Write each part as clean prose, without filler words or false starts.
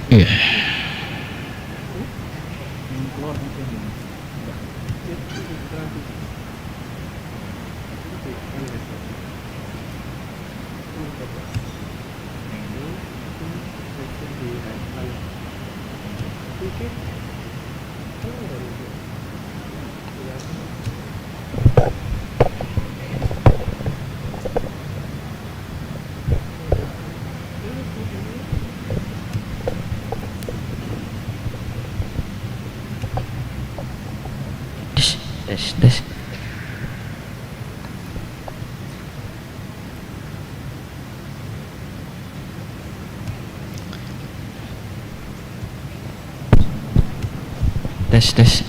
Iya. Des. Des.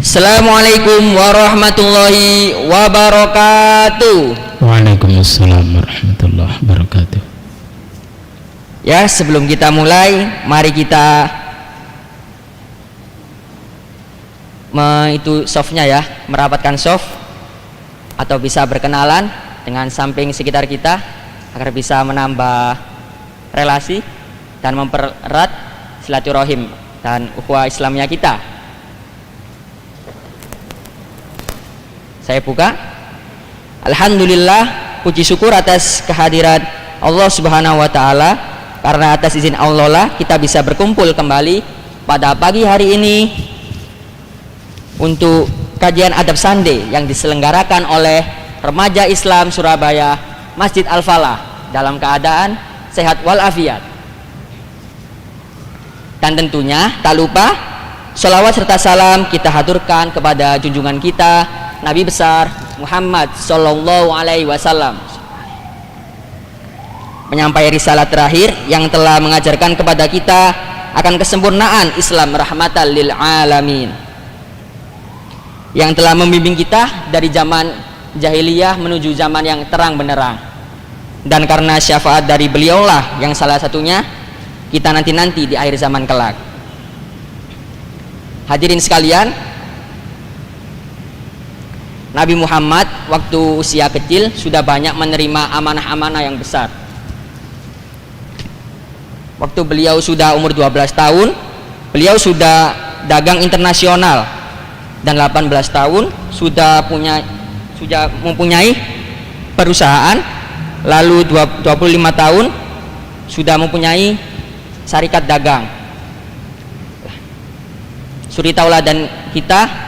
Assalamualaikum warahmatullahi wabarakatuh. Waalaikumsalam warahmatullahi wabarakatuh. Ya, sebelum kita mulai, mari kita itu softnya ya, merapatkan soft atau bisa berkenalan dengan samping sekitar kita agar bisa menambah relasi dan mempererat silaturahim dan ukhuwah Islamiyah kita. Saya buka. Alhamdulillah, puji syukur atas kehadiran Allah Subhanahu wa taala, karena atas izin Allah lah kita bisa berkumpul kembali pada pagi hari ini untuk kajian Adab Sunday yang diselenggarakan oleh Remaja Islam Surabaya Masjid Al-Falah dalam keadaan sehat walafiat. Dan tentunya tak lupa sholawat serta salam kita haturkan kepada junjungan kita Nabi besar Muhammad Sallallahu Alaihi Wasallam, penyampai risalah terakhir yang telah mengajarkan kepada kita akan kesempurnaan Islam rahmatan lil alamin, yang telah membimbing kita dari zaman jahiliyah menuju zaman yang terang benderang. Dan karena syafaat dari beliaulah yang salah satunya kita nanti di akhir zaman kelak. Hadirin sekalian, Nabi Muhammad waktu usia kecil sudah banyak menerima amanah-amanah yang besar. Waktu beliau sudah umur 12 tahun, beliau sudah dagang internasional, dan 18 tahun sudah mempunyai perusahaan, lalu 25 tahun sudah mempunyai syarikat dagang. Suri tauladan kita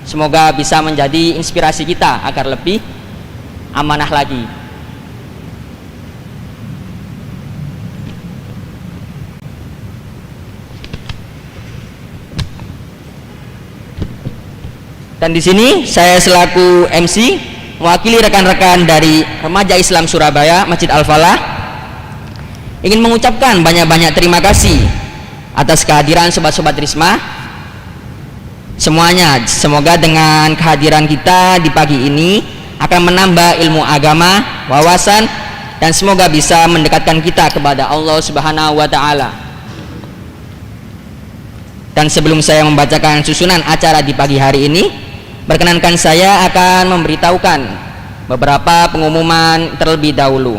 semoga bisa menjadi inspirasi kita agar lebih amanah lagi. Dan di sini saya selaku MC mewakili rekan-rekan dari Remaja Islam Surabaya Masjid Al-Falah ingin mengucapkan banyak-banyak terima kasih atas kehadiran sobat-sobat Risma semuanya. Semoga dengan kehadiran kita di pagi ini akan menambah ilmu agama, wawasan, dan semoga bisa mendekatkan kita kepada Allah Subhanahu wa taala. Dan sebelum saya membacakan susunan acara di pagi hari ini, perkenankan saya akan memberitahukan beberapa pengumuman terlebih dahulu.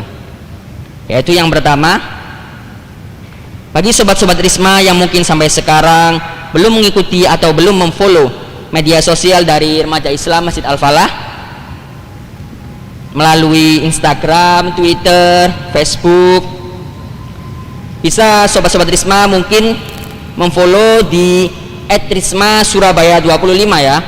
Yaitu yang pertama, bagi sobat-sobat Risma yang mungkin sampai sekarang belum mengikuti atau belum memfollow media sosial dari Remaja Islam Masjid Al-Falah, melalui Instagram, Twitter, Facebook. Bisa sobat-sobat Risma mungkin memfollow di @risma_surabaya25 ya.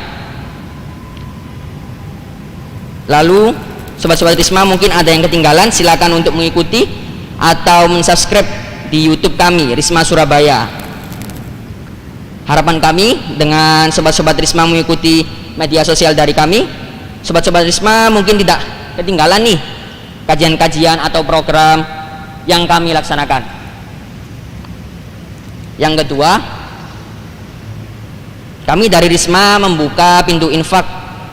Lalu sobat-sobat Risma mungkin ada yang ketinggalan, silakan untuk mengikuti atau mensubscribe di YouTube kami Risma Surabaya. Harapan kami dengan sobat-sobat Risma mengikuti media sosial dari kami, sobat-sobat Risma mungkin tidak ketinggalan nih kajian-kajian atau program yang kami laksanakan. Yang kedua, kami dari Risma membuka pintu infak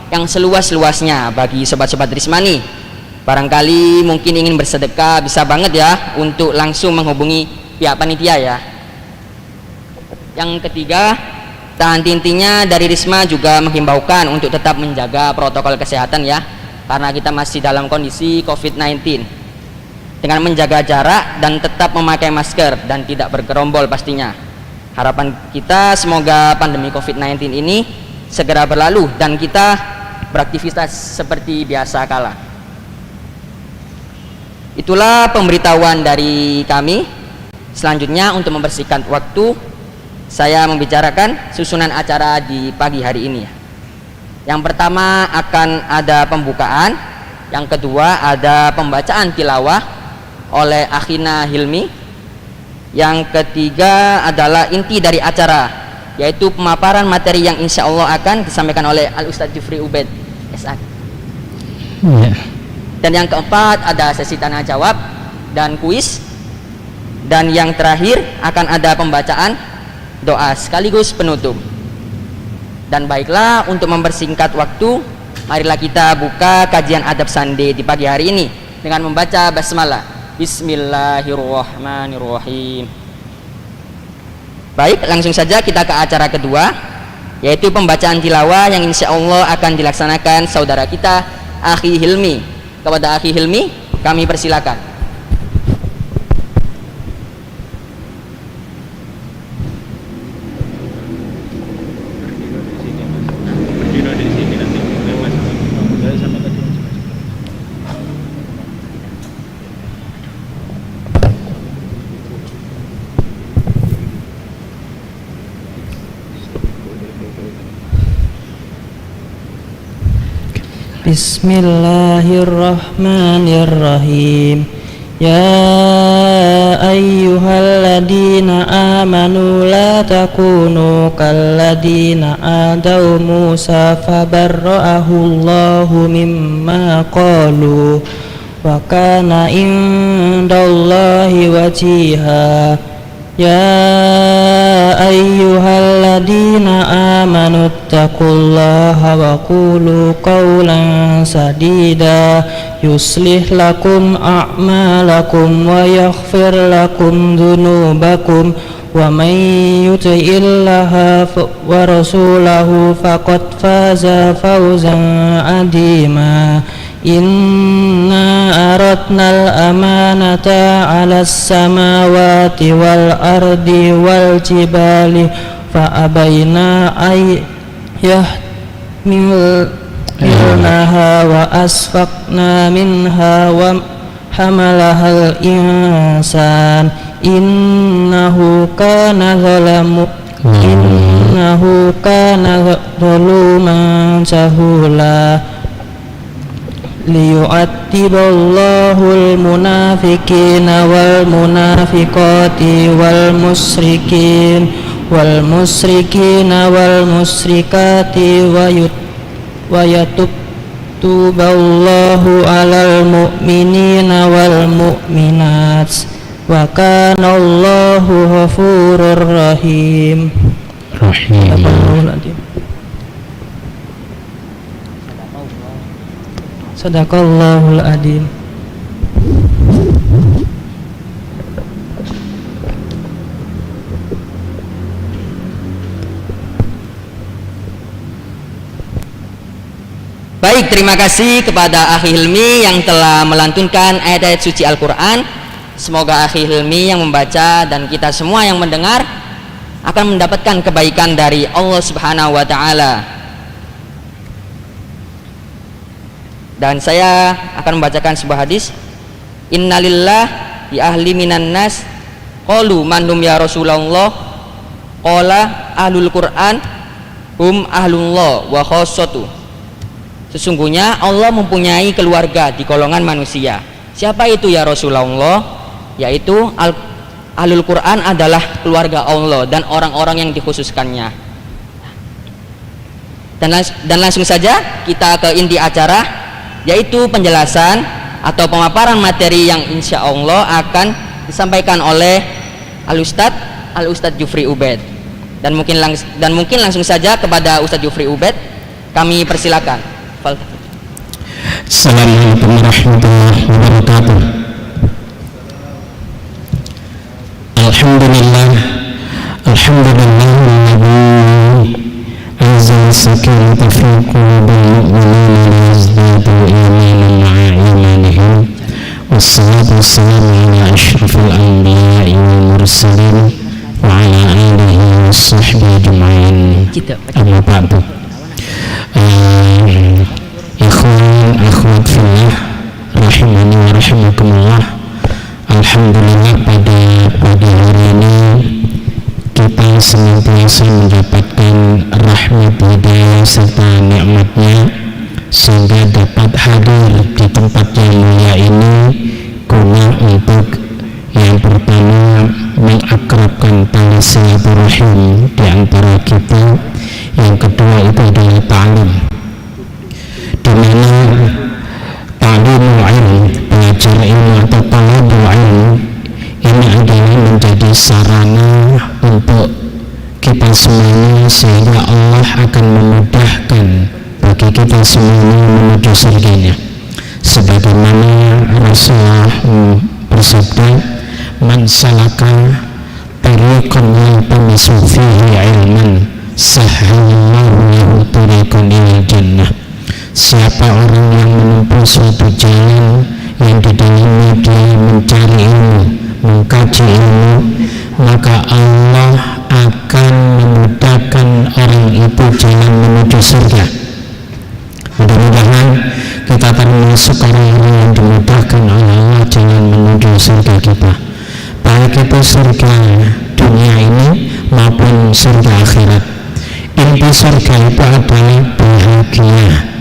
yang seluas-luasnya bagi sobat-sobat Risma nih. Barangkali mungkin ingin bersedekah, bisa banget ya untuk langsung menghubungi pihak panitia ya. Yang ketiga, tak henti-hentinya dari Risma juga menghimbaukan untuk tetap menjaga protokol kesehatan ya, karena kita masih dalam kondisi COVID-19, dengan menjaga jarak dan tetap memakai masker dan tidak bergerombol pastinya. Harapan kita semoga pandemi COVID-19 ini segera berlalu dan kita beraktivitas seperti biasa kala. Itulah pemberitahuan dari kami. Selanjutnya untuk membersihkan waktu, saya membicarakan susunan acara di pagi hari ini. Yang pertama akan ada pembukaan, yang kedua ada pembacaan tilawah oleh Akhina Hilmi, yang ketiga adalah inti dari acara, yaitu pemaparan materi yang insya Allah akan disampaikan oleh Al-Ustadz Jufri Ubed SA. Dan yang keempat ada sesi tanya jawab dan kuis, dan yang terakhir akan ada pembacaan doa sekaligus penutup. Dan baiklah, untuk mempersingkat waktu, marilah kita buka kajian adab Sunday di pagi hari ini dengan membaca basmalah. Bismillahirrahmanirrahim. Baik, langsung saja kita ke acara kedua, yaitu pembacaan tilawah yang insya Allah akan dilaksanakan saudara kita Akhi Hilmi. Kepada Akhi Hilmi kami persilakan. Bismillahirrahmanirrahim. Ya ayyuhalladzina amanu la takunu kalladina adaw Musa fabarra'ahu Allahu mimma qalu wa kana indallahi wajiha. Ya ayyuhalladzina amanu taqullaha wa qulu qawlan sadida yuslih lakum a'malakum wa yaghfir lakum dhunubakum wa man yuti'illaha wa rasulahu faqad faza fawzan 'azima. Inna aradnal amanata 'alas samawati wal ardi wal jibali fa abaina ay yahmilnaha wa asfaqna minha wa hamalahal insan innahu kana zaluman jahula. Liyu'attiballahul munafiqina wal munafiqati wal musrikina wal musrikati wa yatuballahu alal mu'minina wal mu'minat wa kana Allahu ghafurur rahim. Sadaqallahul adzim. Baik, terima kasih kepada Akhi Hilmi yang telah melantunkan ayat-ayat suci Al-Quran. Semoga Akhi Hilmi yang membaca dan kita semua yang mendengar akan mendapatkan kebaikan dari Allah Subhanahu wa Ta'ala. Dan saya akan membacakan sebuah hadis. Innalillah ya ahli minan nas qalu manhum ya Rasulullah qala ahlul Qur'an hum ahlullah wa khassatu. Sesungguhnya Allah mempunyai keluarga di golongan manusia. Siapa itu ya Rasulullah? Yaitu ahlul Quran adalah keluarga Allah dan orang-orang yang dikhususkannya. Dan langsung saja kita ke inti acara, yaitu penjelasan atau pemaparan materi yang insya Allah akan disampaikan oleh Al-Ustadz Jufri Ubaid. Dan mungkin langsung saja kepada Ustadz Jufri Ubaid kami persilakan. Assalamualaikum warahmatullahi wabarakatuh. Alhamdulillah anzal sakinata fi qulubil mu'minina liyazdadu imanan ma'a imanihim wassalatu wassalamu ala asyrafil anbiya'i wal mursalin wa ala alihi wa sahbihi ajma'in. Amma ba'du. Ikhwan akhwat fillah rahimani wa rahimakumullah. Alhamdulillah pada pagi hari ini kita senantiasa mendapatkan rahmat hidayah serta nikmatnya sehingga dapat hadir di tempat yang mulia ini guna untuk yang pertama mengakrabkan tali silaturahim di antara kita, yang kedua itu adalah ta'lim, di mana ta'limul ilm, belajar ilmu atau talabul ilm ini adalah menjadi sarana untuk kita semuanya, sehingga Allah akan memudahkan bagi kita semuanya menuju surganya. Sebagaimana Rasulullah bersabda, man salaka tariqan yaltamisu fihi ilman sahhalallahu lahu tariqan ilal jannah. Siapa orang yang menempuh suatu jalan yang di dalamnya dia mencari ilmu, mengkaji ilmu, maka Allah akan memudahkan orang itu jalan menuju surga. Mudah-mudahan kita termasuk orang-orang yang dimudahkan oleh Allah jalan menuju surga kita, baik itu surga dunia ini maupun surga akhirat. Inti surga itu adalah bahagia.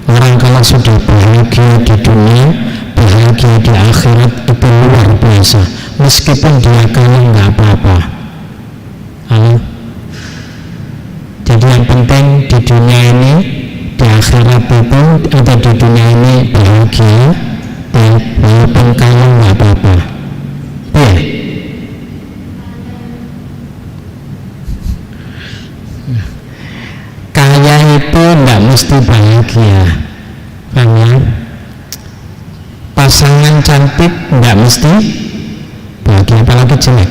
Orang kalau sudah bahagia di dunia, bahagia di akhirat itu luar biasa. Meskipun dia kaya nggak apa-apa. Jadi yang penting di dunia ini, di akhirat itu atau di dunia ini bahagia, dan walaupun kaya nggak apa-apa. Ya. Kaya itu nggak mesti bahagia, karena pasangan cantik nggak mesti bahagia, apalagi jelek.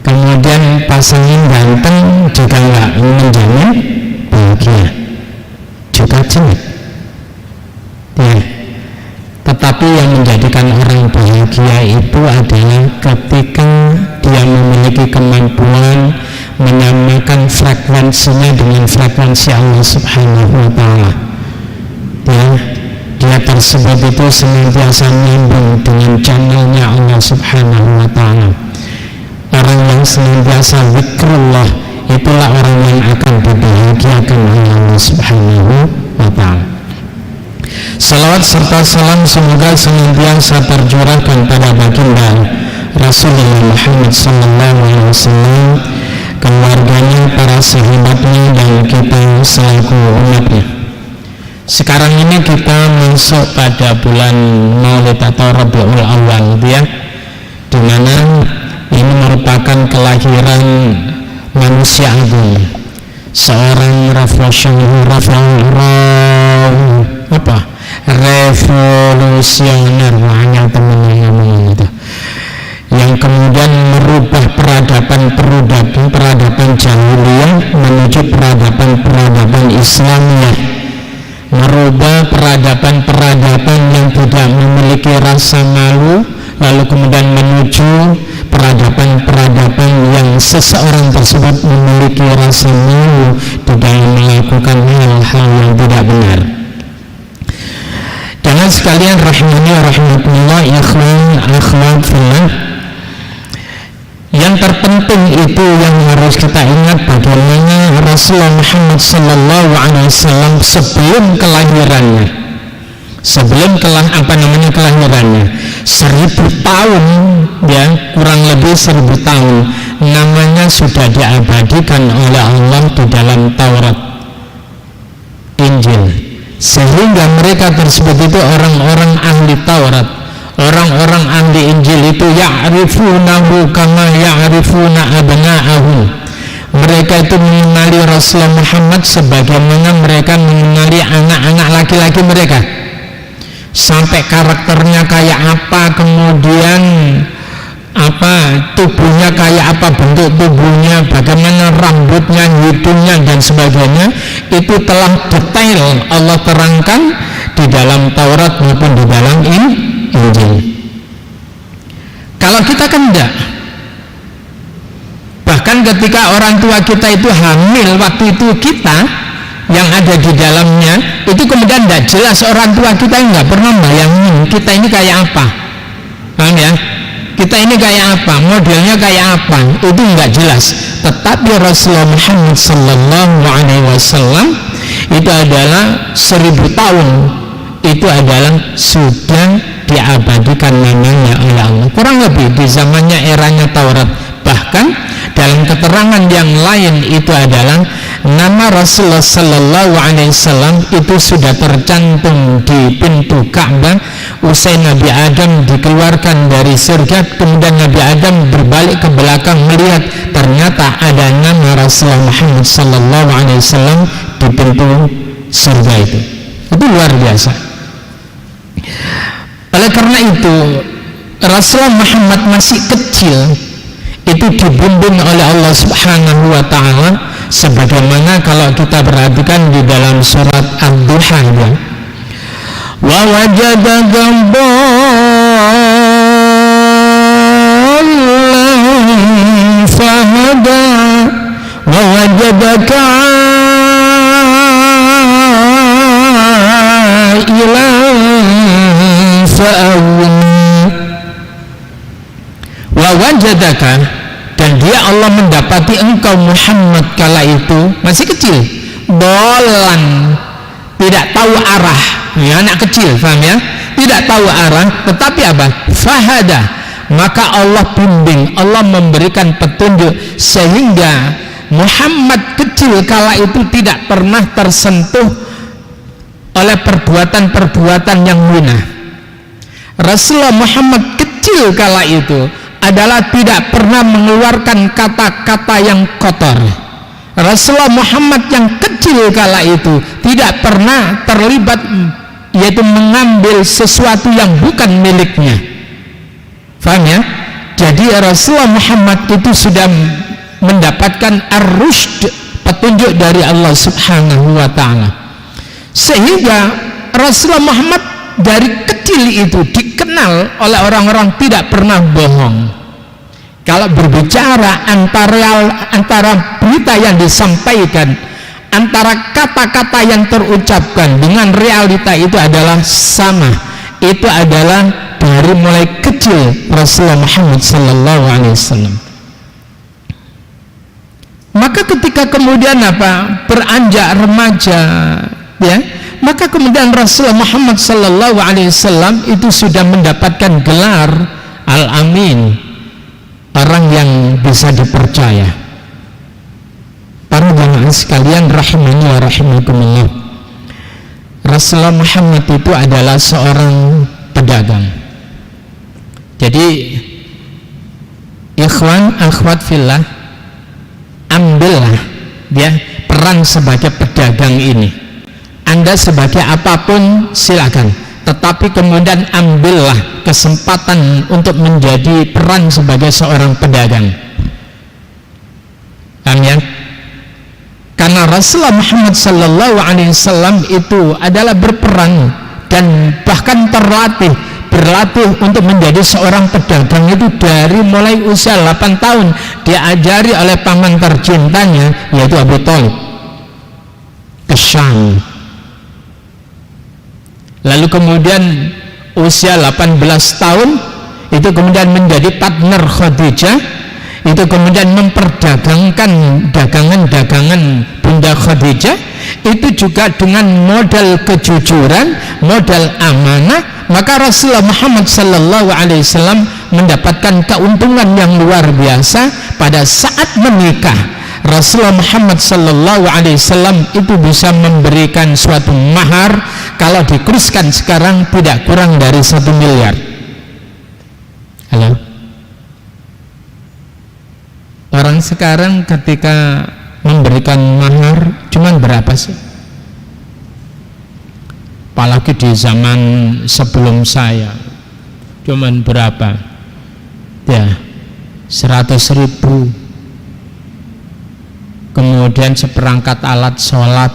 Kemudian pasangan ganteng juga nggak menjamin bahagia, juga jelek. Ya. Tetapi yang menjadikan orang bahagia itu adalah ketika dia memiliki kemampuan menyamakan frekuensinya dengan frekuensi Allah Subhanahu wa Ta'ala. Dia tersebut itu senantiasa nyambung dengan channelnya Allah Subhanahu wa Ta'ala. Orang yang senantiasa zikrullah, itulah orang yang akan dibahagiakan oleh Allah Subhanahu wa Ta'ala. Salawat serta salam semoga senantiasa tercurahkan pada baginda Rasulullah Muhammad SAW, keluarganya, para sahabatnya, dan kita selaku umatnya. Sekarang ini kita masuk pada bulan Maulid atau Rabiul Awal, ya, di mana ini merupakan kelahiran manusia agung, seorang revolusioner, banyak teman yang ngomong itu, yang kemudian merubah peradaban jahiliyah menuju peradaban Islamiyah, merubah peradaban yang tidak memiliki rasa malu, lalu kemudian menuju peradaban yang seseorang tersebut memiliki rasa malu di dalam melakukan hal-hal yang tidak benar. jamaah sekalian rahimani wa rahimakumullah, ikhwan akhwat fillah, yang terpenting itu yang harus kita ingat bagaimana Rasulullah Muhammad sallallahu alaihi wasallam sebelum kelahirannya, kelahirannya 1000 tahun, ya, kurang lebih 1000 tahun namanya sudah diabadikan oleh Allah di dalam Taurat, Injil, sehingga mereka tersebut itu orang-orang ahli Taurat, orang-orang ahli Injil itu ya'rifunahu kama ya'rifuna abna'ahum. Mereka itu mengenali Rasulullah Muhammad sebagaimana mereka mengenali anak-anak laki-laki mereka, sampai karakternya kayak apa, kemudian tubuhnya kayak apa, bentuk tubuhnya, bagaimana rambutnya, hidungnya dan sebagainya, itu telah detail Allah terangkan di dalam Taurat maupun di dalam Injil. Kalau kita kan enggak, bahkan ketika orang tua kita itu hamil, waktu itu kita yang ada di dalamnya itu kemudian tidak jelas, orang tua kita nggak pernah bayangin kita ini kayak apa, paham ya? Kita ini kayak apa, modelnya kayak apa, itu nggak jelas. Tetapi Rasulullah Muhammad sallallahu alaihi wasallam itu adalah 1000 tahun, itu adalah sudah diabadikan namanya oleh Allah, kurang lebih di zamannya eranya Taurat. Bahkan dalam keterangan yang lain itu adalah nama Rasulullah sallallahu alaihi wasallam itu sudah tercantum di pintu Ka'bah usai Nabi Adam dikeluarkan dari surga. Kemudian Nabi Adam berbalik ke belakang melihat ternyata ada nama Rasulullah Muhammad sallallahu alaihi wasallam di pintu surga itu. Itu luar biasa. Oleh karena itu Rasulullah Muhammad masih kecil itu dibimbing oleh Allah Subhanahu wa taala, sebagaimana kalau kita perhatikan di dalam surat Ad-Duha, ya, wa wajadaka dhallan fahada wa wajadaka ailan fa'awna wa wajadaka, dan dia Allah mendapati engkau Muhammad kala itu masih kecil, dolan, tidak tahu arah, ya, anak kecil, paham ya, tidak tahu arah, tetapi apa? Fahada, maka Allah bimbing, Allah memberikan petunjuk sehingga Muhammad kecil kala itu tidak pernah tersentuh oleh perbuatan-perbuatan yang hina. Rasulullah Muhammad kecil kala itu adalah tidak pernah mengeluarkan kata-kata yang kotor. Rasulullah Muhammad yang kecil kala itu tidak pernah terlibat, yaitu mengambil sesuatu yang bukan miliknya, paham ya? Jadi Rasulullah Muhammad itu sudah mendapatkan ar-rusyd, petunjuk dari Allah Subhanahu wa ta'ala, sehingga Rasulullah Muhammad dari kecil itu dikenal oleh orang-orang tidak pernah bohong. Kalau berbicara antara berita yang disampaikan, antara kata-kata yang terucapkan dengan realita itu adalah sama. Itu adalah dari mulai kecil Rasulullah Muhammad sallallahu alaihi wasallam. Maka ketika kemudian beranjak remaja, ya, maka kemudian Rasulullah Muhammad sallallahu alaihi wasallam itu sudah mendapatkan gelar Al-Amin, orang yang bisa dipercaya. Para jamaah sekalian rahimani wa rahimakumullah, Rasulullah Muhammad itu adalah seorang pedagang. Jadi ikhwan akhwat fillah, ambillah dia peran sebagai pedagang ini. Anda sebagai apapun silakan, tetapi kemudian ambillah kesempatan untuk menjadi peran sebagai seorang pedagang. Paham ya? Karena Rasulullah Muhammad sallallahu alaihi wasallam itu adalah berperan dan bahkan berlatih untuk menjadi seorang pedagang itu dari mulai usia 8 tahun, diajari oleh paman tercintanya yaitu Abu Thalib ke Syam. lalu kemudian usia 18 tahun itu kemudian menjadi partner Khadijah, itu kemudian memperdagangkan dagangan-dagangan Bunda Khadijah, itu juga dengan modal kejujuran, modal amanah, maka Rasulullah Muhammad sallallahu alaihi wasallam mendapatkan keuntungan yang luar biasa pada saat menikah. Rasulullah Muhammad sallallahu alaihi wasallam itu bisa memberikan suatu mahar kalau dikurskan sekarang tidak kurang dari 1 miliar. Halo? Orang sekarang ketika memberikan mahar cuman berapa sih? Apalagi di zaman sebelum saya cuman berapa? Ya, 100.000, kemudian seperangkat alat sholat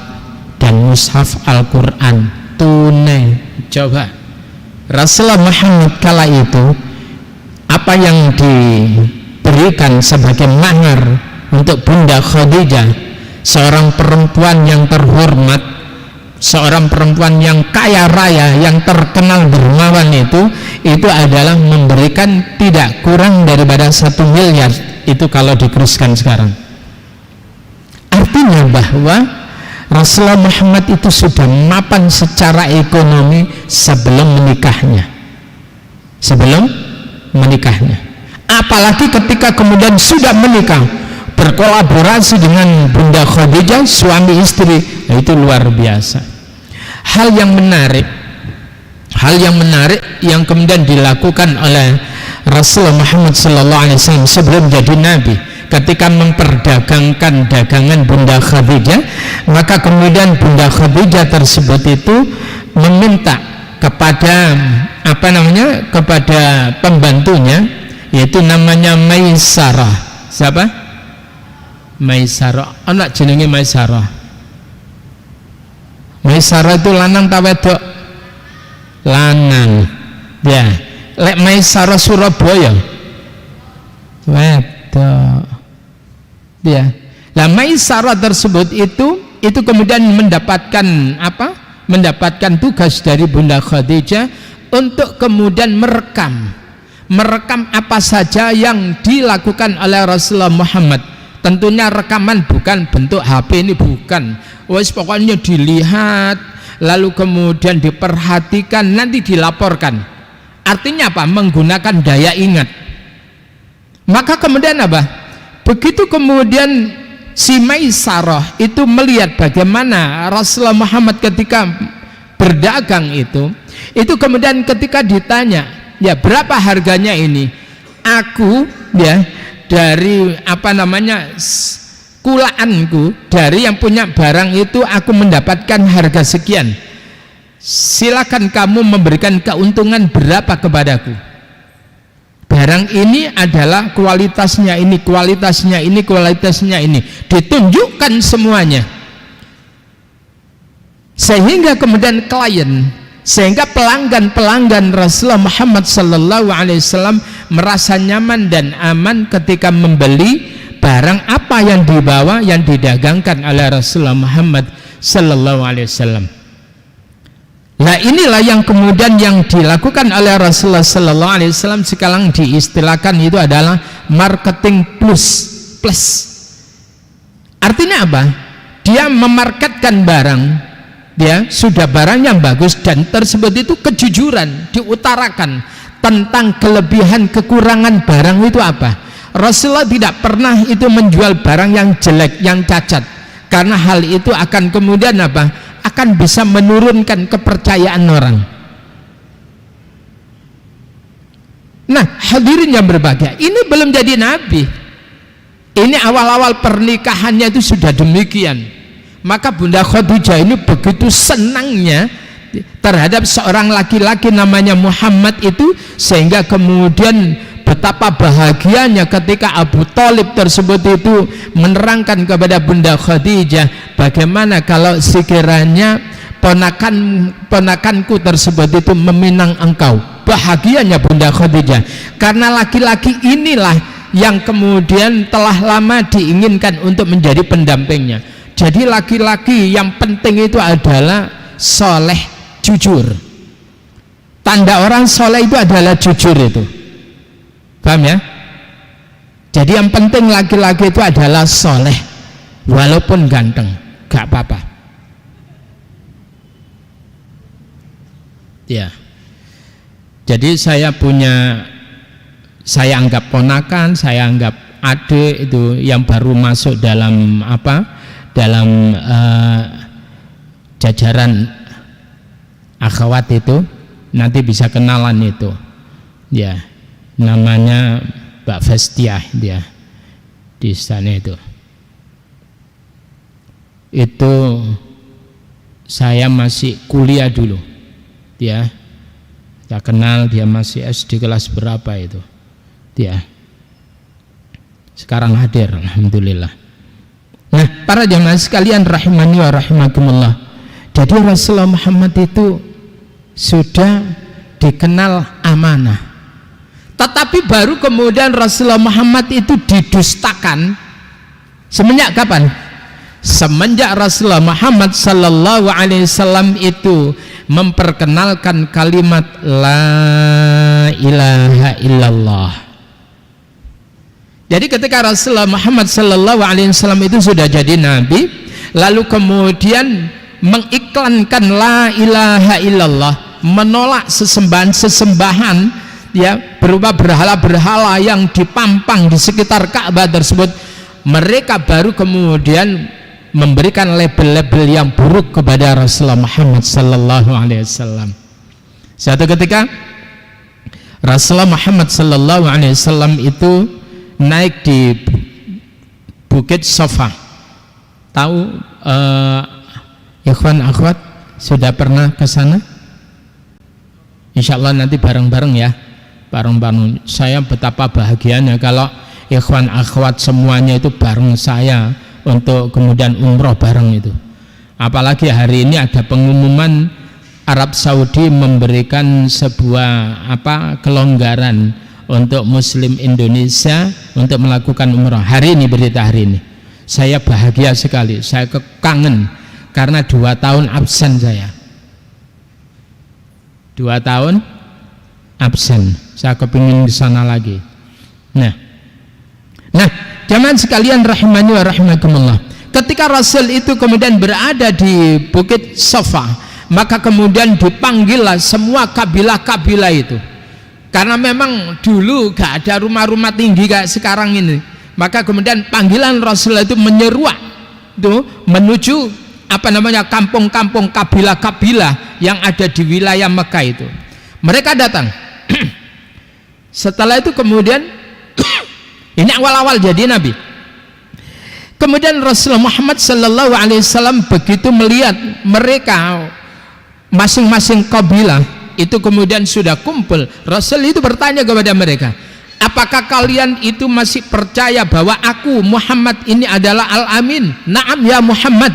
dan mushaf Al-Quran tunai. Coba Rasulullah Muhammad kala itu apa yang diberikan sebagai mahar untuk Bunda Khadijah, seorang perempuan yang terhormat, seorang perempuan yang kaya raya, yang terkenal dermawan, itu adalah memberikan tidak kurang daripada 1 miliar. Itu kalau dikurskan sekarang. Artinya bahwa Rasulullah Muhammad itu sudah mapan secara ekonomi sebelum menikahnya. Apalagi ketika kemudian sudah menikah, berkolaborasi dengan Bunda Khadijah, suami istri, itu luar biasa. Hal yang menarik yang kemudian dilakukan oleh Rasulullah Muhammad SAW sebelum jadi Nabi, ketika memperdagangkan dagangan Bunda Khadijah, maka kemudian Bunda Khadijah tersebut itu meminta kepada kepada pembantunya, yaitu namanya Maisarah. Siapa? Maisarah. Anak jenenge Maisarah. Maisarah itu lanang ta wedok? Lanang. Ya. Lek Maisarah Surabaya wedok. Ya. Lah Maisarah tersebut itu kemudian mendapatkan mendapatkan tugas dari Bunda Khadijah untuk kemudian merekam apa saja yang dilakukan oleh Rasulullah Muhammad. Tentunya rekaman bukan bentuk HP, ini bukan. Wes pokoknya dilihat, lalu kemudian diperhatikan, nanti dilaporkan. Artinya apa? Menggunakan daya ingat. Maka kemudian apa? Begitu kemudian si Maisarah itu melihat bagaimana Rasulullah Muhammad ketika berdagang itu kemudian ketika ditanya, ya berapa harganya ini? Aku ya dari kulaanku, dari yang punya barang itu aku mendapatkan harga sekian. Silakan kamu memberikan keuntungan berapa kepadaku. Barang ini adalah kualitasnya ini, kualitasnya ini, kualitasnya ini, ditunjukkan semuanya. Sehingga kemudian sehingga pelanggan Rasulullah Muhammad sallallahu alaihi wasallam merasa nyaman dan aman ketika membeli barang apa yang dibawa, yang didagangkan oleh Rasulullah Muhammad sallallahu alaihi wasallam. Nah inilah yang kemudian yang dilakukan oleh Rasulullah sallallahu alaihi wasallam sekarang diistilahkan itu adalah marketing plus. Artinya apa? Dia memarketkan barang, dia sudah barang yang bagus dan tersebut itu kejujuran, diutarakan tentang kelebihan kekurangan barang itu apa. Rasulullah tidak pernah itu menjual barang yang jelek, yang cacat, karena hal itu akan kemudian apa? Akan bisa menurunkan kepercayaan orang. Nah, hadirin yang berbahagia, ini belum jadi nabi. Ini awal-awal pernikahannya itu sudah demikian. Maka Bunda Khadijah ini begitu senangnya terhadap seorang laki-laki namanya Muhammad itu, sehingga kemudian betapa bahagianya ketika Abu Thalib tersebut itu menerangkan kepada Bunda Khadijah, bagaimana kalau sekiranya ponakanku tersebut itu meminang engkau. Bahagianya Bunda Khadijah, karena laki-laki inilah yang kemudian telah lama diinginkan untuk menjadi pendampingnya. Jadi laki-laki yang penting itu adalah soleh, jujur. Tanda orang soleh itu adalah jujur itu. Paham ya? Jadi yang penting laki-laki itu adalah soleh, walaupun ganteng, gak apa-apa. Ya. Jadi saya anggap ponakan, saya anggap adik itu yang baru masuk dalam dalam jajaran akhwat itu, nanti bisa kenalan itu. Ya, namanya Mbak Festiah dia di sana itu. Itu saya masih kuliah dulu. Dia saya kenal, dia masih SD kelas berapa itu. Dia sekarang hadir, alhamdulillah. Nah, para jamaah sekalian rahimani wa rahimakumullah. Jadi Rasulullah Muhammad itu sudah dikenal amanah. Tetapi baru kemudian Rasulullah Muhammad itu didustakan semenjak kapan? Semenjak Rasulullah Muhammad sallallahu alaihi wasallam itu memperkenalkan kalimat la ilaha illallah. Jadi ketika Rasulullah Muhammad sallallahu alaihi wasallam itu sudah jadi nabi, lalu kemudian mengiklankan la ilaha illallah, menolak sesembahan-sesembahan ya berupa berhala-berhala yang dipampang di sekitar Ka'bah tersebut, mereka baru kemudian memberikan label-label yang buruk kepada Rasulullah Muhammad sallallahu alaihi wasallam. Suatu ketika Rasulullah Muhammad sallallahu alaihi wasallam itu naik di Bukit Safa. Tahu ikhwan akhwat sudah pernah ke sana? Insyaallah nanti bareng-bareng ya. Bareng-bareng. Saya betapa bahagianya kalau ikhwan akhwat semuanya itu bareng saya untuk kemudian umroh bareng itu. Apalagi hari ini ada pengumuman Arab Saudi memberikan sebuah kelonggaran untuk Muslim Indonesia untuk melakukan umroh. Hari ini berita hari ini. Saya bahagia sekali. Saya kangen karena 2 tahun absen saya. 2 tahun absen. Saya kepingin di sana lagi. Nah, jamaah sekalian rahimani wa rahimakumullah. Ketika Rasul itu kemudian berada di Bukit Safa, maka kemudian dipanggillah semua kabilah-kabilah itu. Karena memang dulu gak ada rumah-rumah tinggi kayak sekarang ini. Maka kemudian panggilan Rasul itu menyeruak itu menuju kampung-kampung kabilah-kabilah yang ada di wilayah Mekah itu. Mereka datang. Setelah itu kemudian ini awal-awal jadi nabi. Kemudian Rasulullah Muhammad sallallahu alaihi wasallam begitu melihat mereka masing-masing kabilah itu kemudian sudah kumpul, Rasul itu bertanya kepada mereka, apakah kalian itu masih percaya bahwa aku Muhammad ini adalah Al-Amin? Naam ya Muhammad,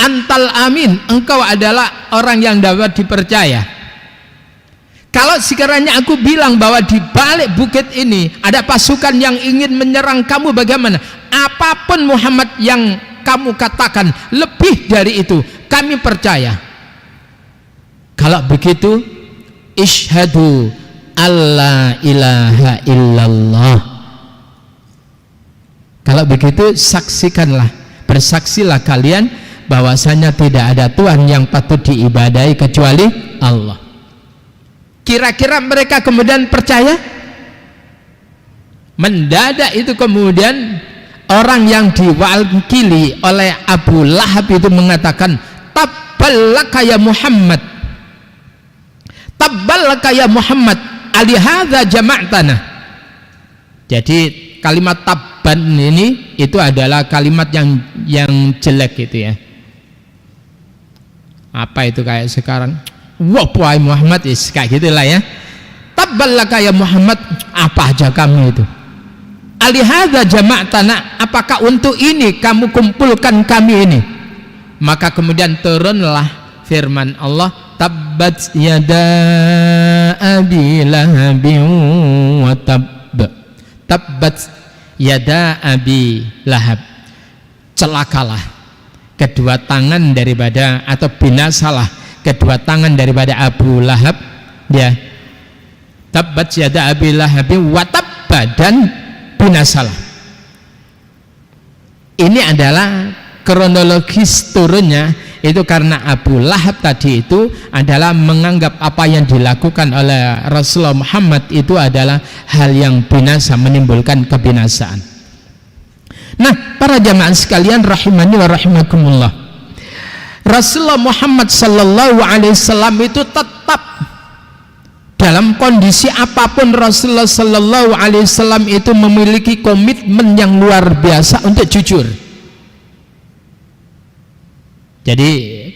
antal amin, engkau adalah orang yang dapat dipercaya. Kalau sekiranya aku bilang bahwa di balik bukit ini ada pasukan yang ingin menyerang kamu, bagaimana? Apapun Muhammad yang kamu katakan, lebih dari itu kami percaya. Kalau begitu, isyhadu alla ilaha illallah. Kalau begitu saksikanlah, bersaksilah kalian bahwasanya tidak ada Tuhan yang patut diibadahi kecuali Allah. Kira-kira mereka kemudian percaya? Mendadak itu kemudian orang yang diwakili oleh Abu Lahab itu mengatakan, tabballaka ya Muhammad, tabballaka ya Muhammad, alihadza jama'tana. Jadi kalimat tabban ini itu adalah kalimat yang jelek gitu ya. Apa itu kayak sekarang? Wah, puai Muhammad is kayak gitulah ya. Tabballaka ya Muhammad, apa aja kamu itu? Alihadza jama'tana, apakah untuk ini kamu kumpulkan kami ini? Maka kemudian turunlah firman Allah, tabbat yada abi lahabin wa tabb. Tabbat yada abi lahab, celakalah kedua tangan daripada, atau binasalah kedua tangan daripada Abu Lahab Ya, tabbat yada abi lahabin wa tabba, dan binasalah. Ini adalah kronologis turunnya itu karena Abu Lahab tadi itu adalah menganggap apa yang dilakukan oleh Rasulullah Muhammad itu adalah hal yang binasa, menimbulkan kebinasaan. Nah, para jamaah sekalian rahimani wa rahimakumullah, Rasulullah Muhammad sallallahu alaihi wasallam itu tetap dalam kondisi apapun Rasulullah sallallahu alaihi wasallam itu memiliki komitmen yang luar biasa untuk jujur. Jadi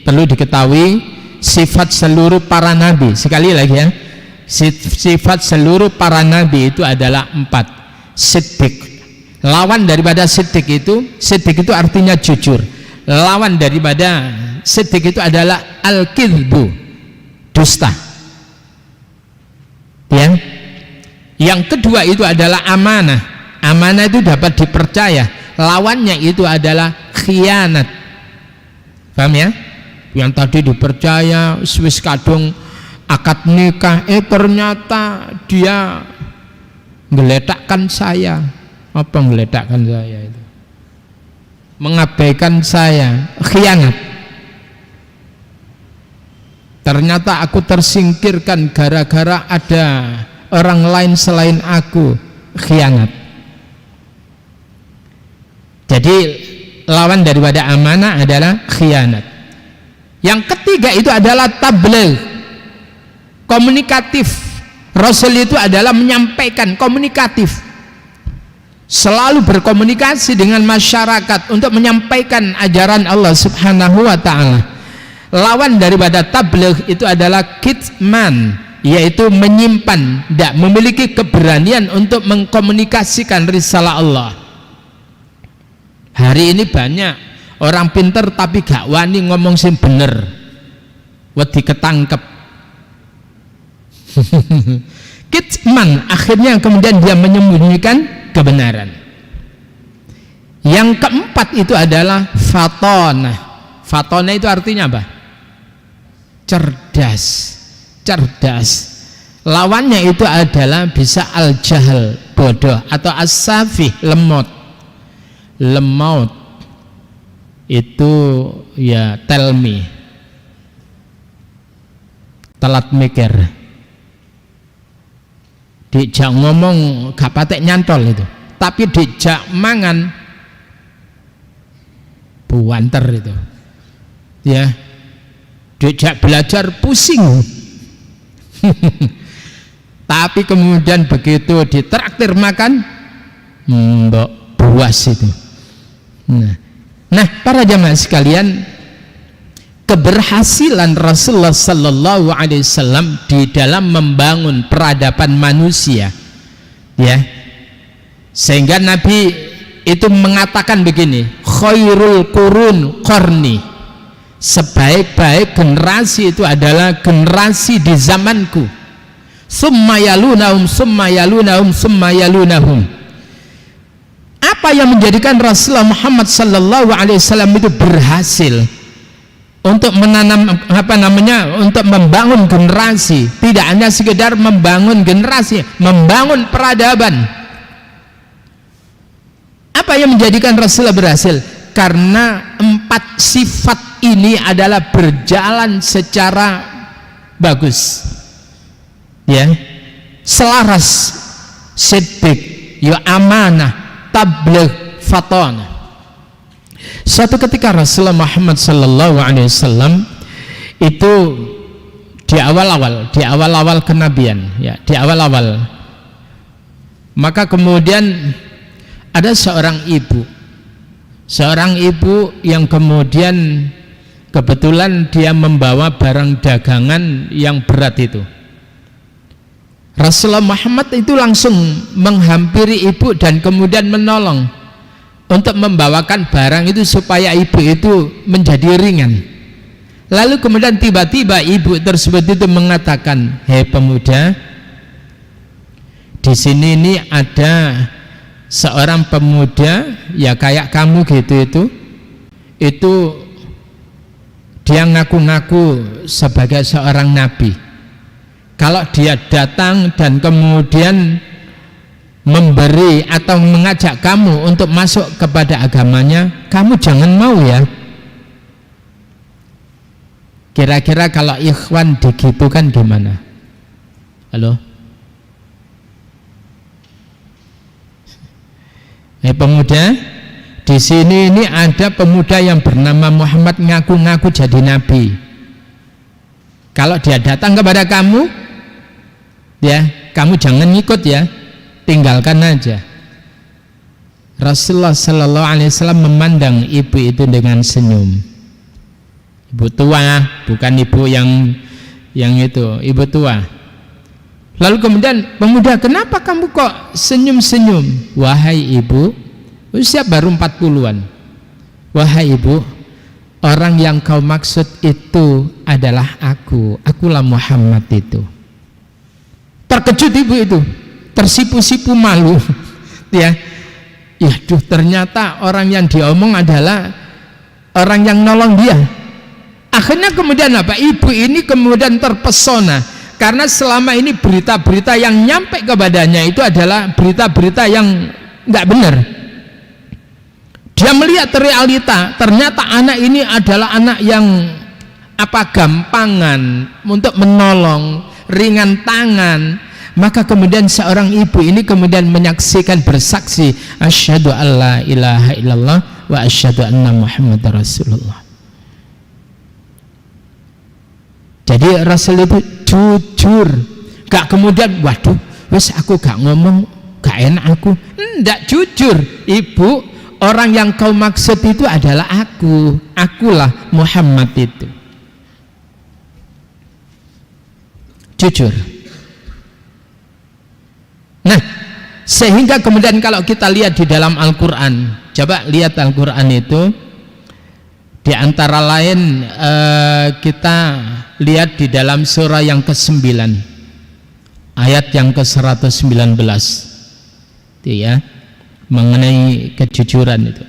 perlu diketahui sifat seluruh para nabi, sekali lagi ya, sifat seluruh para nabi itu adalah 4. Siddiq, lawan daripada siddiq itu artinya jujur. Lawan daripada siddiq itu adalah al-kidbu, dusta. Ya. Yang kedua itu adalah amanah. Amanah itu dapat dipercaya. Lawannya itu adalah khianat. Paham ya? Yang tadi dipercaya wis kadung akad nikah, ternyata dia ngeletakkan saya. Apa ngeletakkan saya itu? Mengabaikan saya, khianat. Ternyata aku tersingkirkan gara-gara ada orang lain selain aku, khianat. Jadi lawan daripada amanah adalah khianat. Yang ketiga itu adalah tabligh, komunikatif. Rasul itu adalah menyampaikan, komunikatif, selalu berkomunikasi dengan masyarakat untuk menyampaikan ajaran Allah Subhanahu wa ta'ala. Lawan daripada tabligh itu adalah kitman, yaitu menyimpan, tidak memiliki keberanian untuk mengkomunikasikan risalah Allah. Hari ini banyak orang pinter tapi gak wani ngomong sing bener, wedi ketangkep. Kitman, akhirnya kemudian dia menyembunyikan kebenaran. Yang keempat itu adalah fatonah. Fatonah itu artinya apa? Cerdas, cerdas. Lawannya itu adalah bisa al-jahl, bodoh, atau as-safih, lemot. Lemot itu ya tell me, telat mikir, dijak ngomong gak patek nyantol itu, tapi dijak mangan buanter itu ya, dijak belajar pusing. Tapi kemudian begitu ditraktir makan mbok buas itu. Nah, para jamaah sekalian, keberhasilan Rasulullah sallallahu alaihi wasallam di dalam membangun peradaban manusia, ya, sehingga Nabi itu mengatakan begini, khairul qurun qarni, sebaik-baik generasi itu adalah generasi di zamanku, summa yalunahum summa yalunahum summa yalunahum. Apa yang menjadikan Rasulullah Muhammad sallallahu alaihi wasallam itu berhasil untuk menanam untuk membangun generasi, tidak hanya sekedar membangun generasi, membangun peradaban. Apa yang menjadikan Rasulullah berhasil? Karena 4 sifat ini adalah berjalan secara bagus, ya, selaras, siddiq, ya, amanah, tabligh, fatonah. Suatu ketika Rasulullah Muhammad sallallahu alaihi wasallam itu di awal-awal kenabian, ya, di awal-awal, maka kemudian ada seorang ibu yang kemudian kebetulan dia membawa barang dagangan yang berat itu. Rasulullah Muhammad itu langsung menghampiri ibu dan kemudian menolong untuk membawakan barang itu supaya ibu itu menjadi ringan. Lalu kemudian tiba-tiba ibu tersebut itu mengatakan, hei pemuda, di sini ini ada seorang pemuda ya kayak kamu gitu, itu dia ngaku-ngaku sebagai seorang nabi. Kalau dia datang dan kemudian memberi atau mengajak kamu untuk masuk kepada agamanya, kamu jangan mau ya. Kira-kira kalau ikhwan digitukan gimana? Halo? Pemuda, di sini ini ada pemuda yang bernama Muhammad ngaku-ngaku jadi nabi. Kalau dia datang kepada kamu, ya, kamu jangan ngikut ya, tinggalkan aja. Rasulullah Sallallahu Alaihi Wasallam memandang ibu itu dengan senyum. Ibu tua, bukan ibu yang itu, ibu tua. Lalu kemudian pemuda, kenapa kamu kok senyum-senyum? Wahai ibu, usia baru 40-an. Wahai ibu, orang yang kau maksud itu adalah akulah Muhammad itu. Terkejut ibu itu, tersipu-sipu malu. Ya, yaduh, ternyata orang yang diomong adalah orang yang nolong dia. Akhirnya kemudian apa? Ibu ini kemudian terpesona karena selama ini berita-berita yang nyampe kepadanya itu adalah berita-berita yang nggak benar. Dia melihat realita, ternyata anak ini adalah anak yang gampangan untuk menolong, ringan tangan. Maka kemudian seorang ibu ini kemudian menyaksikan, bersaksi, asyhadu alla ilaha illallah wa asyhadu anna muhammadar rasulullah. Jadi Rasul itu jujur, gak kemudian waduh wes aku gak ngomong gak enak aku, enggak, jujur. Ibu, orang yang kau maksud itu adalah akulah Muhammad itu. Jujur. Nah, sehingga kemudian kalau kita lihat di dalam Al-Quran, coba lihat Al-Quran itu, di antara lain kita lihat di dalam surah yang ke-9 ayat yang ke-119 itu ya, mengenai kejujuran itu.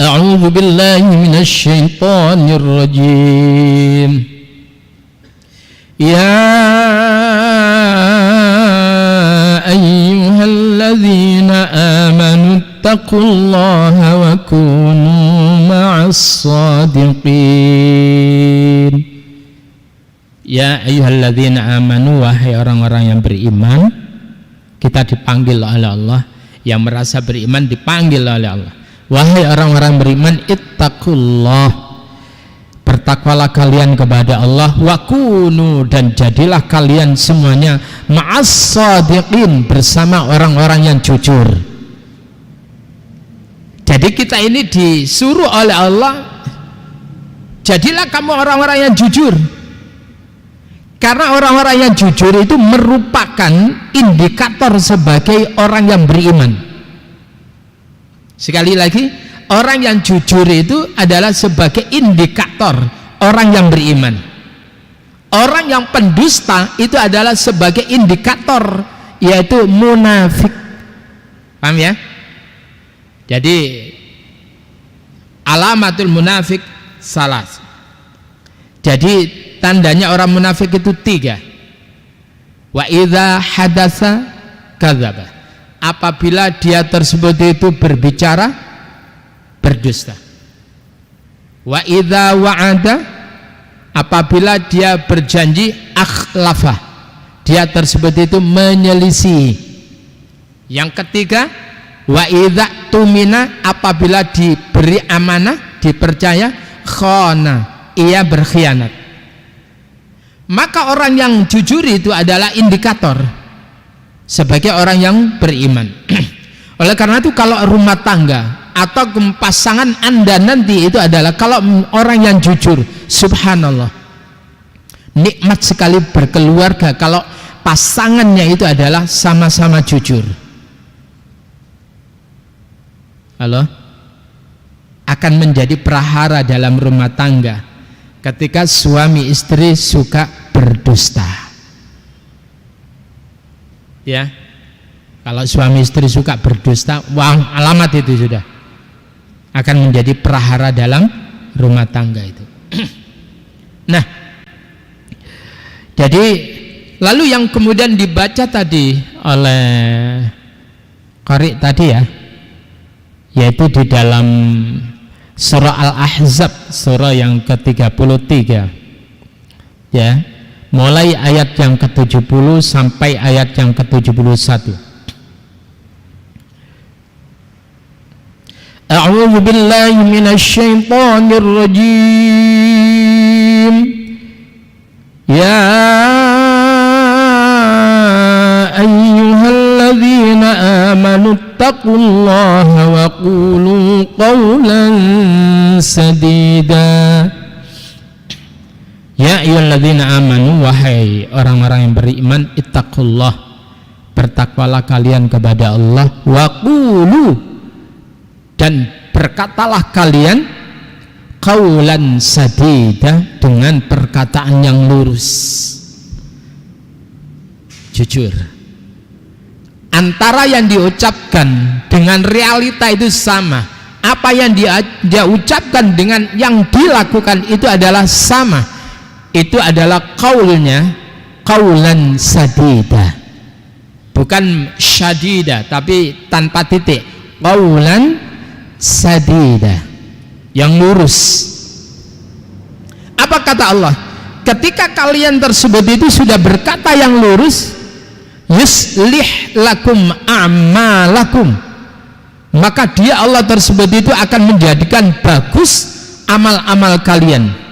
A'udzu billahi minasy syaithanir rajim. Ya ayyuhalladzina amanu taqullaha wa kunu ma'as shadiqin. Ya ayyuhalladzina amanu, wahai orang-orang yang beriman. Kita dipanggil oleh Allah, yang merasa beriman dipanggil oleh Allah. Wahai orang-orang beriman, ittaqullah, bertakwalah kalian kepada Allah, wa kunu, dan jadilah kalian semuanya ma'as shadiqin, bersama orang-orang yang jujur. Jadi kita ini disuruh oleh Allah, jadilah kamu orang-orang yang jujur. Karena orang-orang yang jujur itu merupakan indikator sebagai orang yang beriman. Sekali lagi, orang yang jujur itu adalah sebagai indikator orang yang beriman. Orang yang pendusta itu adalah sebagai indikator, yaitu munafik. Paham ya? Jadi alamatul munafik salas. Jadi tandanya orang munafik itu 3. Wa idza hadatsa kadzaba. Apabila dia tersebut itu berbicara, berdusta. Wa idza wa'ada, apabila dia berjanji, akhlafa, dia tersebut itu menyelisih. Yang ketiga, wa idza tumina, apabila diberi amanah, dipercaya, khana, ia berkhianat. Maka orang yang jujur itu adalah indikator sebagai orang yang beriman. Oleh karena itu, kalau rumah tangga atau pasangan Anda nanti itu adalah kalau orang yang jujur, subhanallah, nikmat sekali berkeluarga kalau pasangannya itu adalah sama-sama jujur. Halo? Akan menjadi prahara dalam rumah tangga. ketika suami istri suka berdusta. Ya, kalau suami istri suka berdusta, wah, alamat itu sudah akan menjadi prahara dalam rumah tangga itu. Nah, jadi lalu yang kemudian dibaca tadi oleh qari tadi ya, yaitu di dalam surah Al-Ahzab, surah yang ke-33 ya, mulai ayat yang ke-70 sampai ayat yang ke-71. A'udzu billahi minasyaitonir rajim. Ya ayyuhalladzina amanu taqullaha wa qulu qawlan sadida. Ya ayyuhalladzina amanu, wahai orang-orang yang beriman, ittaqullah, bertakwalah kalian kepada Allah, wa qulu, dan berkatalah kalian qawlan sadida, dengan perkataan yang lurus, jujur. Antara yang diucapkan dengan realita itu sama. Apa yang dia ucapkan dengan yang dilakukan itu adalah sama. Itu adalah qaulnya qaulan sadida, bukan syadida tapi tanpa titik. Qaulan sadida, yang lurus. Apa kata Allah? Ketika kalian tersebut itu sudah berkata yang lurus, yuslih lakum a'malakum, maka dia Allah tersebut itu akan menjadikan bagus amal-amal kalian.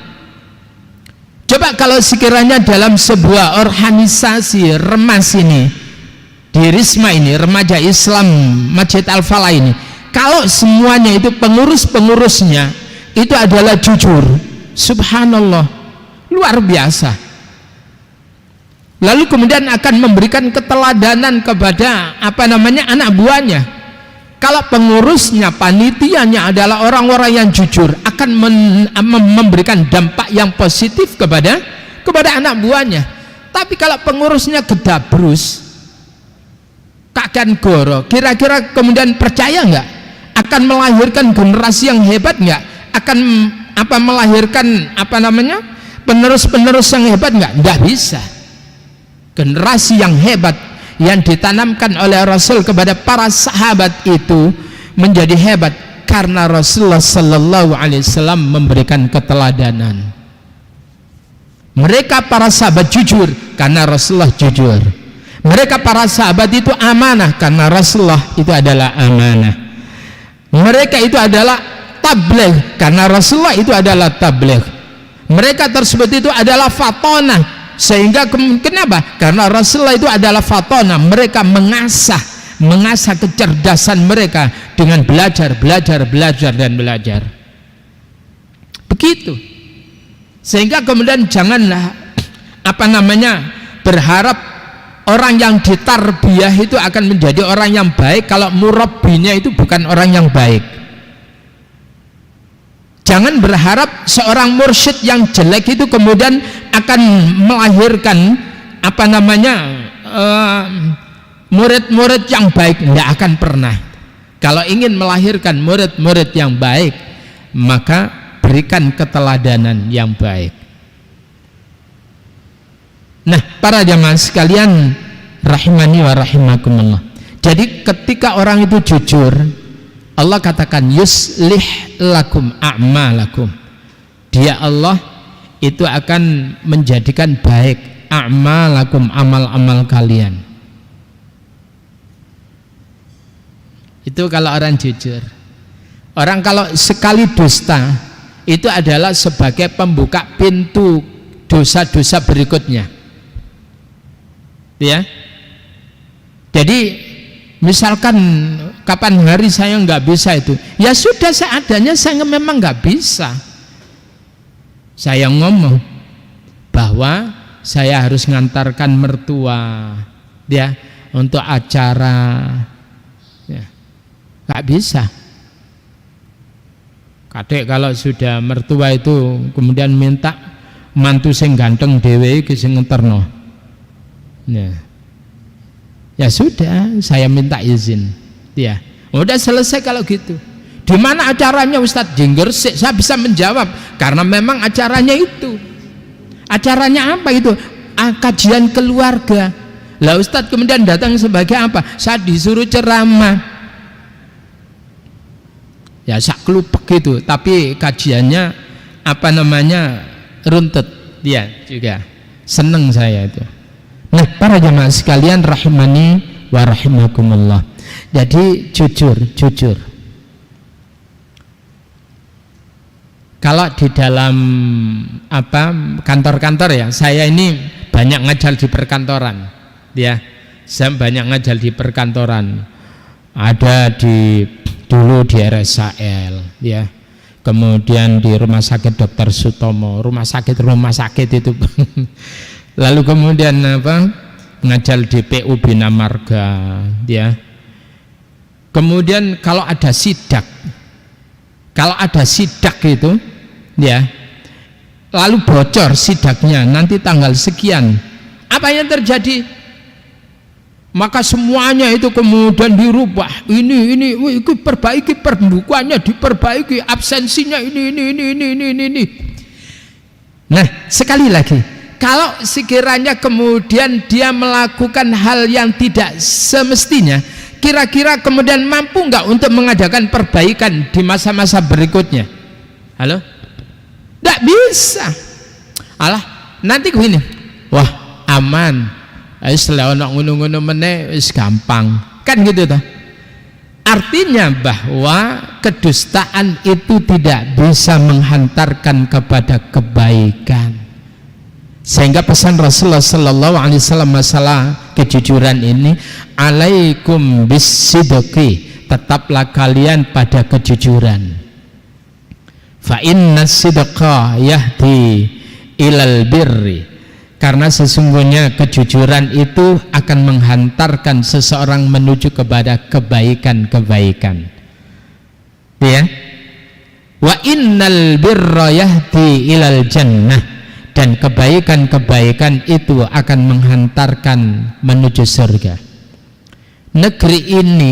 Coba kalau sekiranya dalam sebuah organisasi remas ini, di Risma ini, Remaja Islam Masjid Al-Falah ini, kalau semuanya itu pengurus-pengurusnya itu adalah jujur, subhanallah, luar biasa. Lalu kemudian akan memberikan keteladanan kepada anak buahnya. Kalau pengurusnya, panitianya adalah orang-orang yang jujur, akan memberikan dampak yang positif kepada anak buahnya. Tapi kalau pengurusnya gedabrus, kakek goro, kira-kira kemudian percaya nggak? Akan melahirkan generasi yang hebat nggak? Akan melahirkan penerus-penerus yang hebat nggak? Nggak bisa. Generasi yang hebat yang ditanamkan oleh Rasul kepada para sahabat itu menjadi hebat karena Rasulullah Sallallahu Alaihi Wasallam memberikan keteladanan. Mereka para sahabat jujur karena Rasulullah jujur. Mereka para sahabat itu amanah karena Rasulullah itu adalah amanah. Mereka itu adalah tabligh karena Rasulullah itu adalah tabligh. Mereka tersebut itu adalah fatonah. Sehingga kenapa? Karena Rasulullah itu adalah fatona. Mereka mengasah kecerdasan mereka dengan belajar dan belajar. Begitu. Sehingga kemudian janganlah berharap orang yang ditarbiyah itu akan menjadi orang yang baik kalau murabbinya itu bukan orang yang baik. Jangan berharap seorang mursyid yang jelek itu kemudian akan melahirkan murid-murid yang baik. Tidak akan pernah. Kalau ingin melahirkan murid-murid yang baik, maka berikan keteladanan yang baik. Nah, para jamaah sekalian rahimani wa rahimakumullah. Jadi ketika orang itu jujur, Allah katakan yuslih lakum a'malakum, dia Allah itu akan menjadikan baik a'malakum, amal-amal kalian. Itu kalau orang jujur. Orang kalau sekali dusta itu adalah sebagai pembuka pintu dosa-dosa berikutnya, ya. Jadi misalkan kapan hari saya nggak bisa itu, ya sudah seadanya, saya memang nggak bisa. Saya ngomong bahwa saya harus ngantarkan mertua, ya, untuk acara, ya, nggak bisa. Kadek kalau sudah mertua itu kemudian minta mantu sing ganteng dhewe iki sing ngeterno. Ya sudah, saya minta izin. Ya, udah selesai kalau gitu. Di mana acaranya Ustadz Jenggersik? Saya bisa menjawab karena memang acaranya itu. Acaranya apa itu? Kajian keluarga. Lah Ustadz kemudian datang sebagai apa? Saya disuruh ceramah. Ya sak kelupek gitu, tapi kajiannya apa namanya? Runtut. Dia juga seneng saya itu. Nah, para jamaah sekalian rahimani wa rahimakumullah. Jadi jujur. Kalau di dalam kantor-kantor ya, saya ini banyak ngajar di perkantoran. Ya. Saya banyak ngajar di perkantoran. Ada dulu di RSAL, ya. Kemudian di Rumah Sakit Dr. Sutomo, rumah sakit itu. Lalu kemudian ngajar di PU Bina Marga, ya. Kemudian kalau ada sidak itu, ya, lalu bocor sidaknya nanti tanggal sekian, apa yang terjadi? Maka semuanya itu kemudian dirubah. Ini perbaiki pembukuannya, diperbaiki absensinya ini. Nah, sekali lagi, kalau sekiranya kemudian dia melakukan hal yang tidak semestinya, kira-kira kemudian mampu nggak untuk mengadakan perbaikan di masa-masa berikutnya? Halo? Nggak bisa. Alah, nanti begini, wah aman, setelah ono ngono-ngono meneh wis gampang, kan gitu toh. Artinya bahwa kedustaan itu tidak bisa menghantarkan kepada kebaikan. Sehingga pesan Rasulullah sallallahu alaihi wasallam masalah kejujuran ini, alaikum bisidqi, tetaplah kalian pada kejujuran. Fa inna sidqa yahdi ilal birri, karena sesungguhnya kejujuran itu akan menghantarkan seseorang menuju kepada kebaikan-kebaikan. Ya. Wa innal birra yahdi ilal jannah, dan kebaikan-kebaikan itu akan menghantarkan menuju surga. Negeri ini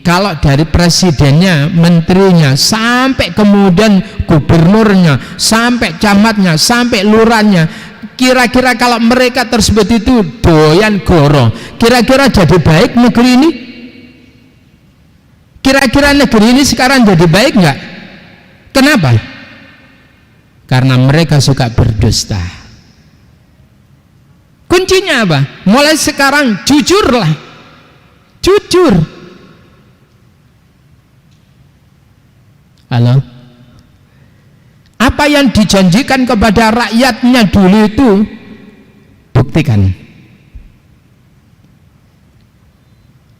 kalau dari presidennya, menterinya, sampai kemudian gubernurnya, sampai camatnya, sampai lurahnya, kira-kira kalau mereka tersebut itu doyan goro, kira-kira jadi baik negeri ini? Kira-kira negeri ini sekarang jadi baik nggak? Kenapa? Karena mereka suka berdusta. Kuncinya apa? Mulai sekarang jujurlah. Jujur. Halo? Apa yang dijanjikan kepada rakyatnya dulu itu buktikan.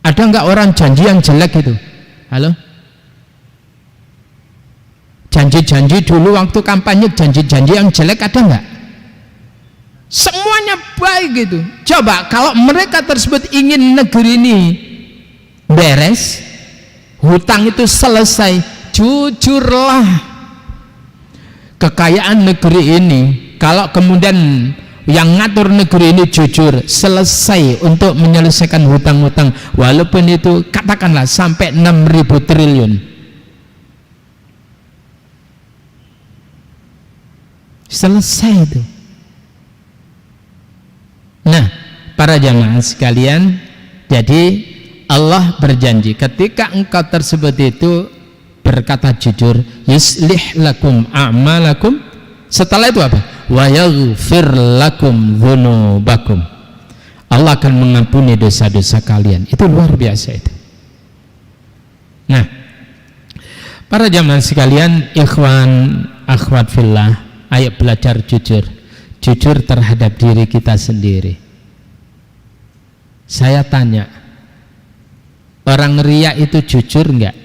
Ada enggak orang janji yang jelek itu? Halo? Janji-janji dulu waktu kampanye, janji-janji yang jelek ada enggak? Semuanya baik gitu. Coba kalau mereka tersebut ingin negeri ini beres, hutang itu selesai, jujurlah. Kekayaan negeri ini, kalau kemudian yang ngatur negeri ini jujur, selesai untuk menyelesaikan hutang-hutang, walaupun itu katakanlah sampai 6.000 triliun. Selesai itu. Nah, para jamaah sekalian, jadi Allah berjanji ketika engkau tersebut itu berkata jujur, yuslih lakum a'malakum, setelah itu apa? Wa yaghfir lakum dzunubakum, Allah akan mengampuni dosa-dosa kalian. Itu luar biasa itu. Nah, para jamaah sekalian, ikhwan akhwat fillah, ayo belajar jujur. Jujur terhadap diri kita sendiri. Saya tanya, orang riya itu jujur enggak?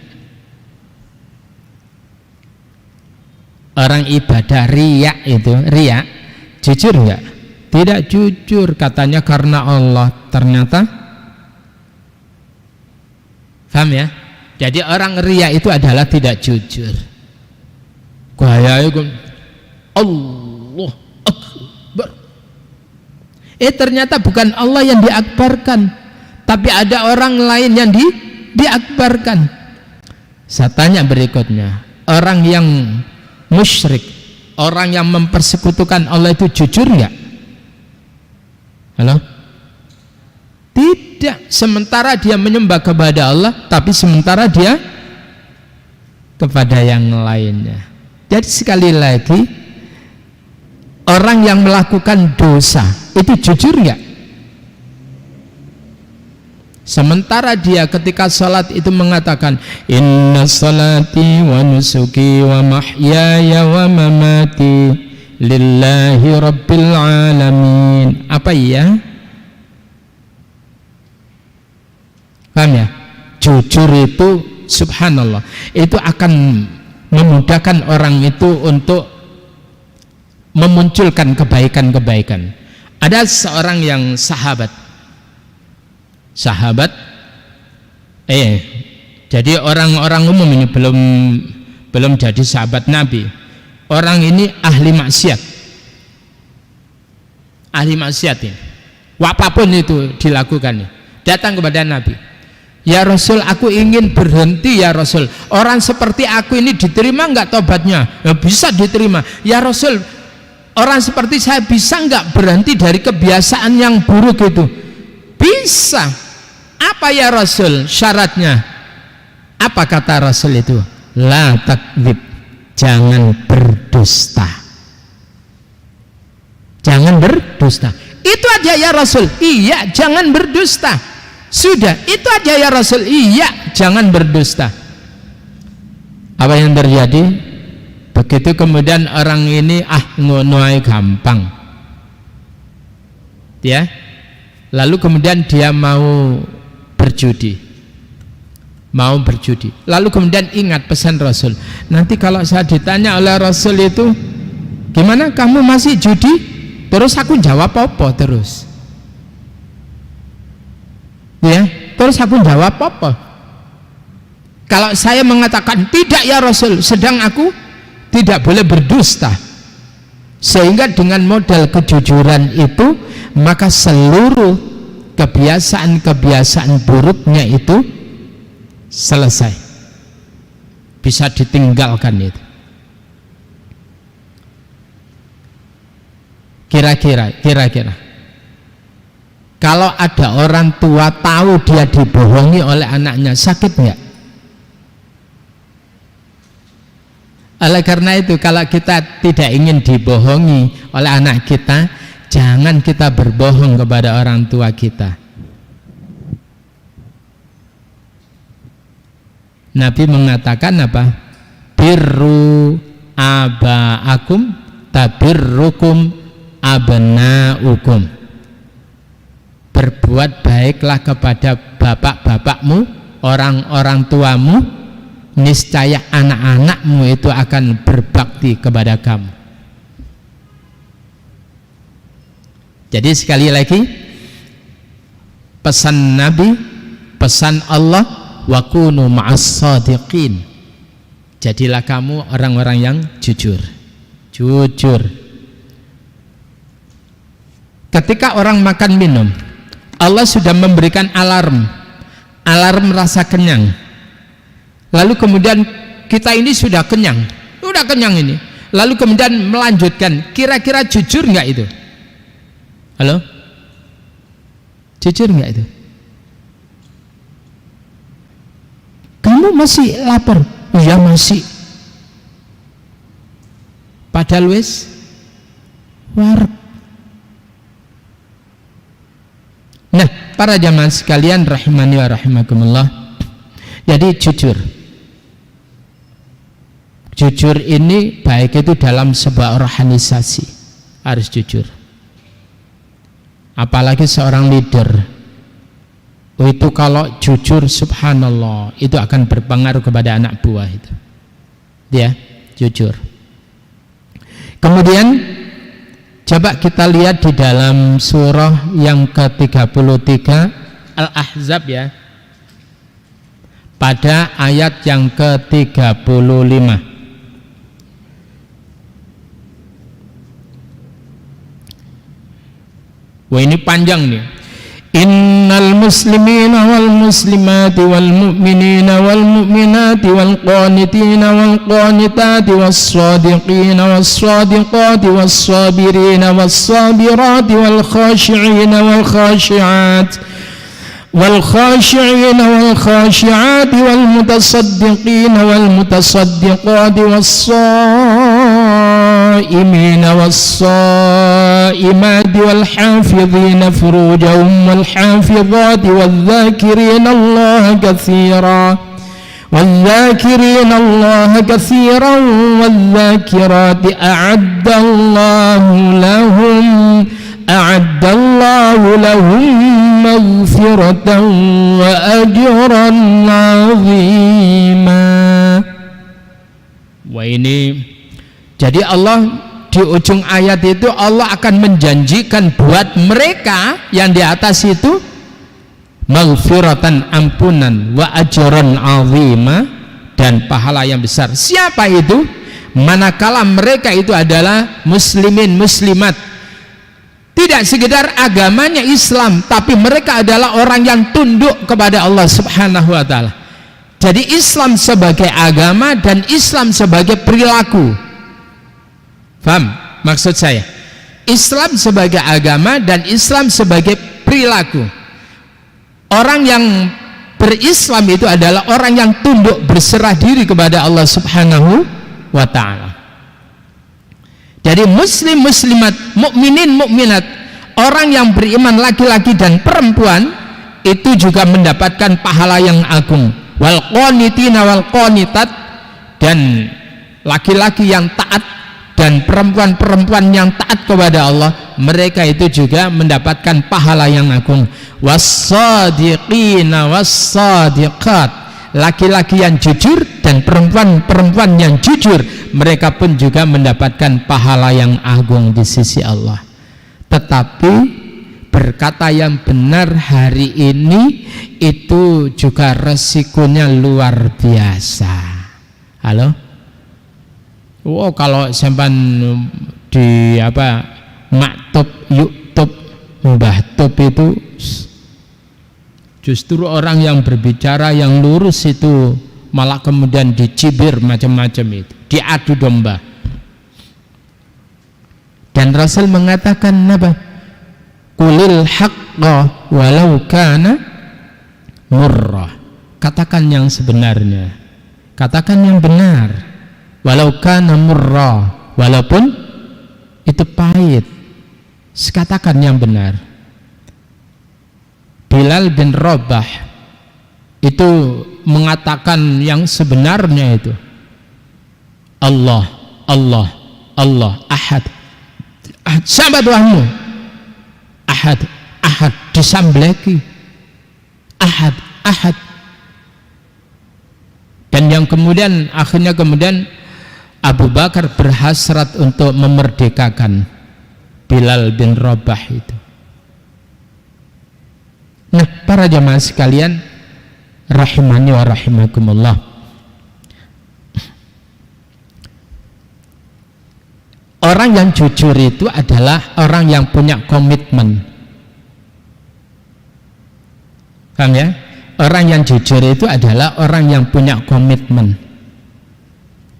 Orang ibadah riya itu, riya jujur enggak? Tidak jujur, katanya karena Allah, ternyata paham ya? Jadi orang riya itu adalah tidak jujur. Gaya itu Allah Akbar. Ternyata bukan Allah yang diakbarkan, tapi ada orang lain yang diakbarkan. Saya tanya berikutnya, orang yang musyrik, orang yang mempersekutukan Allah itu jujur nggak? Halo? Tidak. Sementara dia menyembah kepada Allah, tapi sementara dia kepada yang lainnya. Jadi sekali lagi, orang yang melakukan dosa itu jujur nggak? Sementara dia ketika salat itu mengatakan inna salati wa nusuki wa mahyaya wa mamati lillahi rabbil alamin. Apa ya? Paham ya? Jujur itu subhanallah, itu akan memudahkan orang itu untuk memunculkan kebaikan-kebaikan. Ada seorang yang sahabat, jadi orang-orang umum ini belum jadi sahabat Nabi. Orang ini ahli maksiat ini. Apapun itu dilakukannya. Datang kepada Nabi, ya Rasul, aku ingin berhenti ya Rasul. Orang seperti aku ini diterima enggak tobatnya? Ya, bisa diterima. Ya Rasul, orang seperti saya bisa enggak berhenti dari kebiasaan yang buruk itu? Bisa. Apa ya Rasul syaratnya? Apa kata Rasul itu? La takdzib, jangan berdusta. Jangan berdusta. Itu aja ya Rasul. Iya, jangan berdusta. Sudah, itu aja ya Rasul. Iya, jangan berdusta. Apa yang terjadi? Begitu kemudian orang ini ngonoai gampang, ya. Lalu kemudian dia mau berjudi. Lalu kemudian ingat pesan Rasul. Nanti kalau saya ditanya oleh Rasul itu, gimana kamu masih judi? Terus aku jawab apa terus? Ya, terus aku jawab apa? Kalau saya mengatakan tidak ya Rasul, sedang aku tidak boleh berdusta. Sehingga dengan modal kejujuran itu, maka seluruh kebiasaan-kebiasaan buruknya itu selesai, bisa ditinggalkan itu. Kira-kira kalau ada orang tua tahu dia dibohongi oleh anaknya, sakit nggak? Oleh karena itu, kalau kita tidak ingin dibohongi oleh anak kita, jangan kita berbohong kepada orang tua kita. Nabi mengatakan apa? Birru aba'akum tabirrukum abna'ukum. Berbuat baiklah kepada bapak-bapakmu, orang-orang tuamu, niscaya anak-anakmu itu akan berbakti kepada kamu. Jadi sekali lagi, pesan Nabi, pesan Allah, wa kunu ma'as shadiqin. Jadilah kamu orang-orang yang jujur. Ketika orang makan minum, Allah sudah memberikan alarm rasa kenyang. Lalu kemudian kita ini sudah kenyang ini. Lalu kemudian melanjutkan, kira-kira jujur nggak itu? Halo? Jujur nggak itu? Kamu masih lapar? Iya masih. Padahal wis wareg. Nah, para jamaah sekalian rahimani wa rahimakumullah. Jadi jujur ini baik itu dalam sebuah organisasi, harus jujur. Apalagi seorang leader, itu kalau jujur subhanallah, itu akan berpengaruh kepada anak buah itu. Dia jujur. Kemudian coba kita lihat di dalam surah yang ke-33 Al-Ahzab ya, pada ayat yang ke-35. Wah, ini panjang nih. Innal muslimina wal muslimati wal mu'minina wal mu'minati wal qanitina wal qanitati was sadiqina was sadiqati was sabirina was sabirati wal khashi'ina wal khashi'at wal khashi'ina wal khashi'ati wal mutasaddiqina wal mutasaddiqati was الصائمين والصائمات والحافظين فروجهم والحافظات والذاكرين الله كثيرا والذاكرات أعد الله لهم مغفرة وأجرا عظيما. Wah, ini jadi Allah di ujung ayat itu Allah akan menjanjikan buat mereka yang di atas itu maghfiratan, ampunan, wa ajran azima, dan pahala yang besar. Siapa itu? Manakala mereka itu adalah muslimin muslimat, tidak sekedar agamanya Islam, tapi mereka adalah orang yang tunduk kepada Allah Subhanahu wa taala. Jadi Islam sebagai agama dan Islam sebagai perilaku. Paham maksud saya? Islam sebagai agama dan Islam sebagai perilaku. Orang yang berislam itu adalah orang yang tunduk berserah diri kepada Allah Subhanahu wa ta'ala. Jadi muslim muslimat, mukminin mukminat, orang yang beriman laki-laki dan perempuan itu juga mendapatkan pahala yang agung. Wal qanitina wal qanitat, dan laki-laki yang taat dan perempuan-perempuan yang taat kepada Allah, mereka itu juga mendapatkan pahala yang agung. Was-sadiqina was-sadiqat, laki-laki yang jujur dan perempuan-perempuan yang jujur, mereka pun juga mendapatkan pahala yang agung di sisi Allah. Tetapi berkata yang benar hari ini itu juga resikonya luar biasa. Halo? Oh, kalau sampai di maktub, YouTube, Mbah Top itu justru orang yang berbicara yang lurus itu malah kemudian dicibir macam-macam, itu diadu domba. Dan Rasul mengatakan apa? Qulil haqqa walau kana murrah. Katakan yang sebenarnya, katakan yang benar, walau kana murra, walaupun itu pahit, katakan yang benar. Bilal bin Rabah itu mengatakan yang sebenarnya itu, Allah, Allah, Allah, ahad, ahad. Siapa Tuhanmu? Ahad, ahad, disambleki, ahad, ahad. Dan yang kemudian akhirnya Abu Bakar berhasrat untuk memerdekakan Bilal bin Rabah itu. Nah, para jamaah sekalian rahimani wa rahimakumullah, orang yang jujur itu adalah orang yang punya komitmen. Paham ya? Orang yang jujur itu adalah orang yang punya komitmen.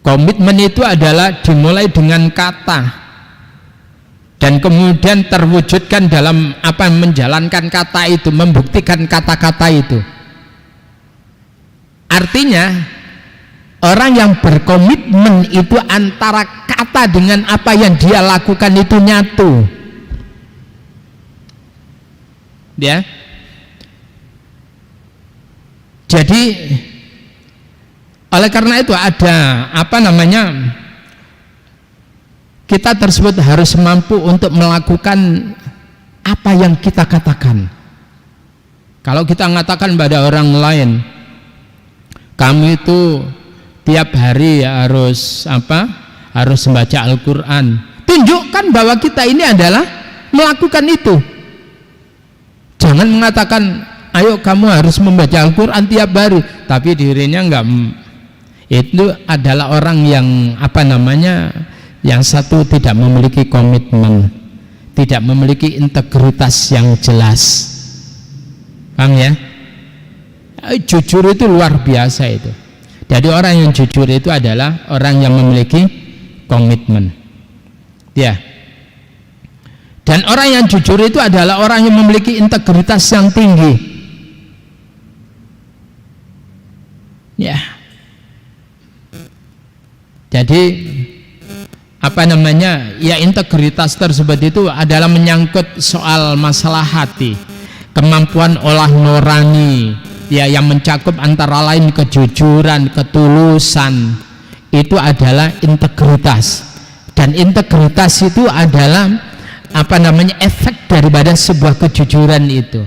Komitmen itu adalah dimulai dengan kata dan kemudian terwujudkan dalam apa, menjalankan kata itu, membuktikan kata-kata itu. Artinya orang yang berkomitmen itu antara kata dengan apa yang dia lakukan itu nyatu. Ya. Jadi oleh karena itu ada kita tersebut harus mampu untuk melakukan apa yang kita katakan. Kalau kita mengatakan pada orang lain, kamu itu tiap hari harus membaca Al-Quran, tunjukkan bahwa kita ini adalah melakukan itu. Jangan mengatakan ayo kamu harus membaca Al-Quran tiap hari, tapi dirinya enggak. Itu adalah orang yang yang satu tidak memiliki komitmen, tidak memiliki integritas yang jelas. Paham ya? Jujur itu luar biasa itu. Jadi orang yang jujur itu adalah orang yang memiliki komitmen. Ya. Dan orang yang jujur itu adalah orang yang memiliki integritas yang tinggi. Ya. Jadi apa namanya? Ya, integritas tersebut itu adalah menyangkut soal masalah hati, kemampuan olah nurani, ya, yang mencakup antara lain kejujuran, ketulusan. Itu adalah integritas. Dan integritas itu adalah apa namanya? Efek daripada sebuah kejujuran itu.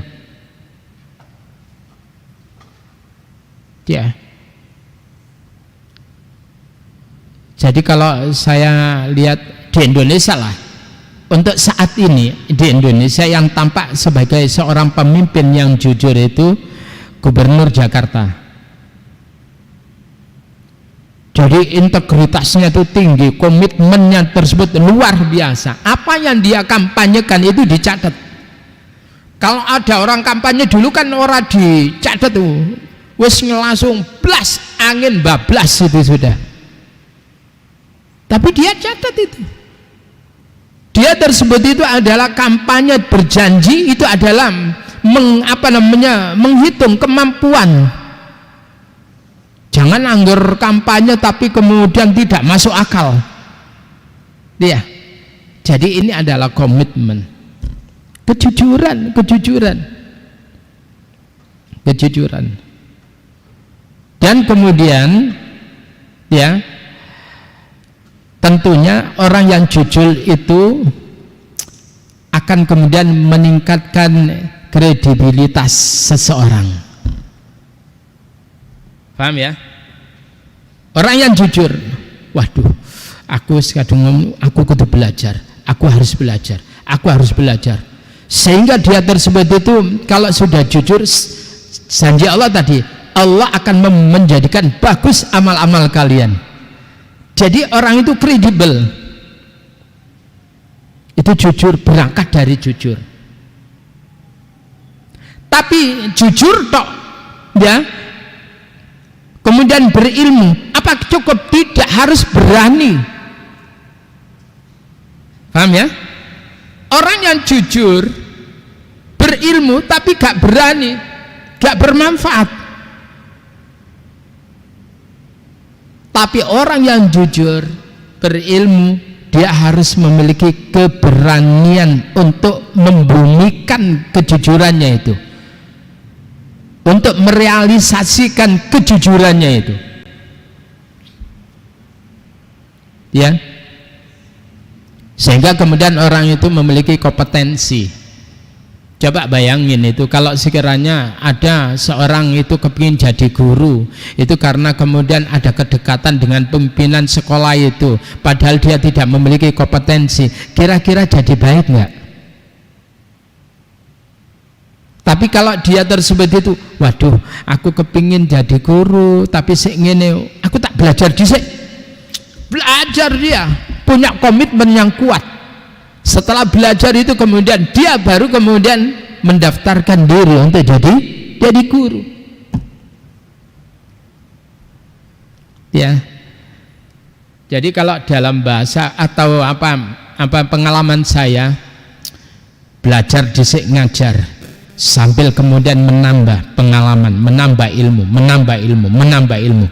Ya. Jadi kalau saya lihat di Indonesia lah, untuk saat ini di Indonesia yang tampak sebagai seorang pemimpin yang jujur itu Gubernur Jakarta. Jadi integritasnya itu tinggi, komitmennya tersebut luar biasa. Apa yang dia kampanyekan itu dicatat. Kalau ada orang kampanye dulu kan orang dicatat tuh, wis langsung blas angin bablas itu sudah. Tapi dia catat itu. Dia tersebut itu adalah kampanye berjanji, itu adalah menghitung kemampuan. Jangan anggur kampanye tapi kemudian tidak masuk akal. Dia. Jadi ini adalah komitmen. Kejujuran. Dan kemudian ya, tentunya orang yang jujur itu akan kemudian meningkatkan kredibilitas seseorang. Paham ya? Orang yang jujur, waduh, aku kudu belajar, aku harus belajar. Sehingga dia tersebut itu kalau sudah jujur, janji Allah tadi, Allah akan menjadikan bagus amal-amal kalian. Jadi orang itu kredibel. Itu jujur, berangkat dari jujur. Tapi jujur tok, ya. Kemudian berilmu, apa cukup? Tidak, harus berani. Paham ya? Orang yang jujur, berilmu tapi gak berani, gak bermanfaat. Tapi orang yang jujur, berilmu, dia harus memiliki keberanian untuk membumikan kejujurannya itu, untuk merealisasikan kejujurannya itu. Ya. Sehingga kemudian orang itu memiliki kompetensi. Coba bayangin itu, kalau sekiranya ada seorang itu kepingin jadi guru, itu karena kemudian ada kedekatan dengan pimpinan sekolah itu, padahal dia tidak memiliki kompetensi, kira-kira jadi baik nggak? Tapi kalau dia tersebut itu, waduh, aku kepingin jadi guru, tapi ngene, aku tak belajar dhisik. Belajar, dia punya komitmen yang kuat. Setelah belajar itu kemudian dia baru kemudian mendaftarkan diri untuk jadi guru. Ya. Jadi kalau dalam bahasa atau apa pengalaman saya, belajar dhisik ngajar sambil kemudian menambah pengalaman, menambah ilmu.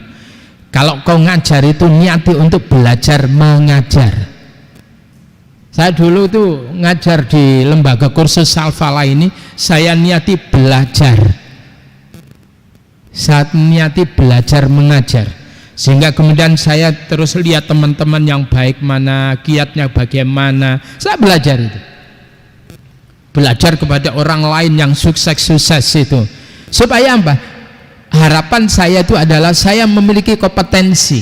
Kalau kau ngajar itu niati untuk belajar mengajar. Saya dulu tuh ngajar di lembaga kursus Al-Falah ini, saya niati belajar. Saat niati belajar mengajar. Sehingga kemudian saya terus lihat teman-teman yang baik mana, kiatnya bagaimana. Saya belajar itu. Belajar kepada orang lain yang sukses-sukses itu. Supaya apa? Harapan saya itu adalah saya memiliki kompetensi,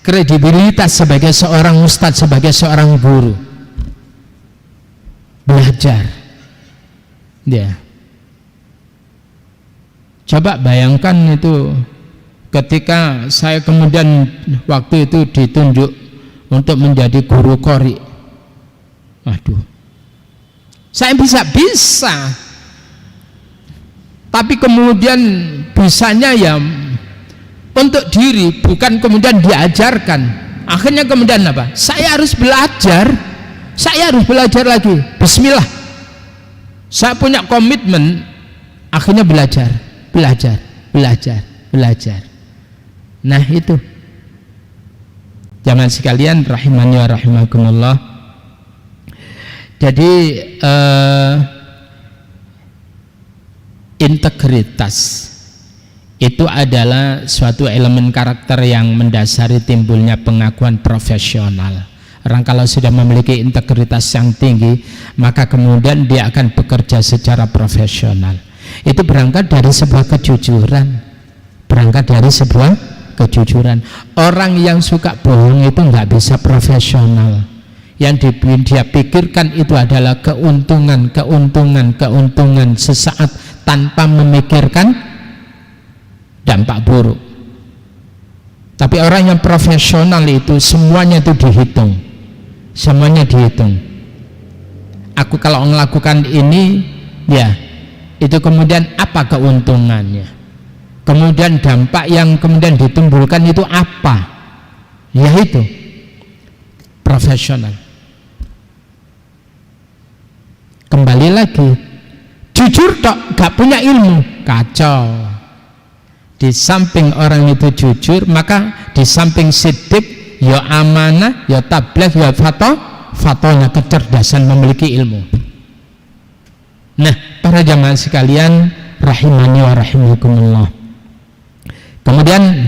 kredibilitas sebagai seorang ustadz, sebagai seorang guru. Belajar, ya. Coba bayangkan itu, ketika saya kemudian waktu itu ditunjuk untuk menjadi guru qori. Waduh, Saya bisa, tapi kemudian bisanya ya untuk diri, bukan kemudian diajarkan. Akhirnya kemudian apa? Saya harus belajar lagi. Bismillah, saya punya komitmen. Akhirnya belajar. Nah itu, jamaah sekalian rahimani wa rahimakumullah. Jadi integritas itu adalah suatu elemen karakter yang mendasari timbulnya pengakuan profesional. Orang kalau sudah memiliki integritas yang tinggi, maka kemudian dia akan bekerja secara profesional. Itu berangkat dari sebuah kejujuran. Orang yang suka bohong itu nggak bisa profesional. Yang dia pikirkan itu adalah keuntungan sesaat tanpa memikirkan dampak buruk. Tapi orang yang profesional itu semuanya itu dihitung. Aku kalau melakukan ini, ya itu kemudian apa keuntungannya, kemudian dampak yang kemudian ditimbulkan itu apa, yaitu profesional. Kembali lagi, jujur tok gak punya ilmu, kacau. Di samping orang itu jujur, maka di samping sidik, ya amanah, ya tabligh, ya fatohnya kecerdasan, memiliki ilmu. Nah, para jamaah sekalian rahimani wa rahimakumullah. Kemudian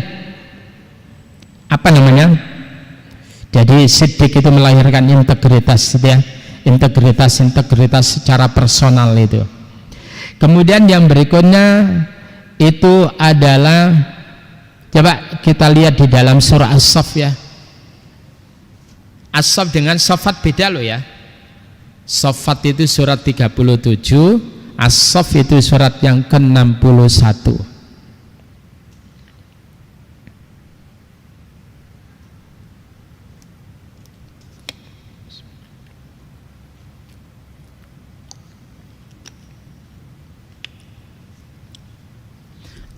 apa namanya? Jadi sidik itu melahirkan integritas, ya. Integritas secara personal itu. Kemudian yang berikutnya itu adalah, coba kita lihat di dalam surah As-Saff ya. As-Saff dengan Saffat beda loh ya. Saffat itu surat 37, As-Saff itu surat yang ke-61.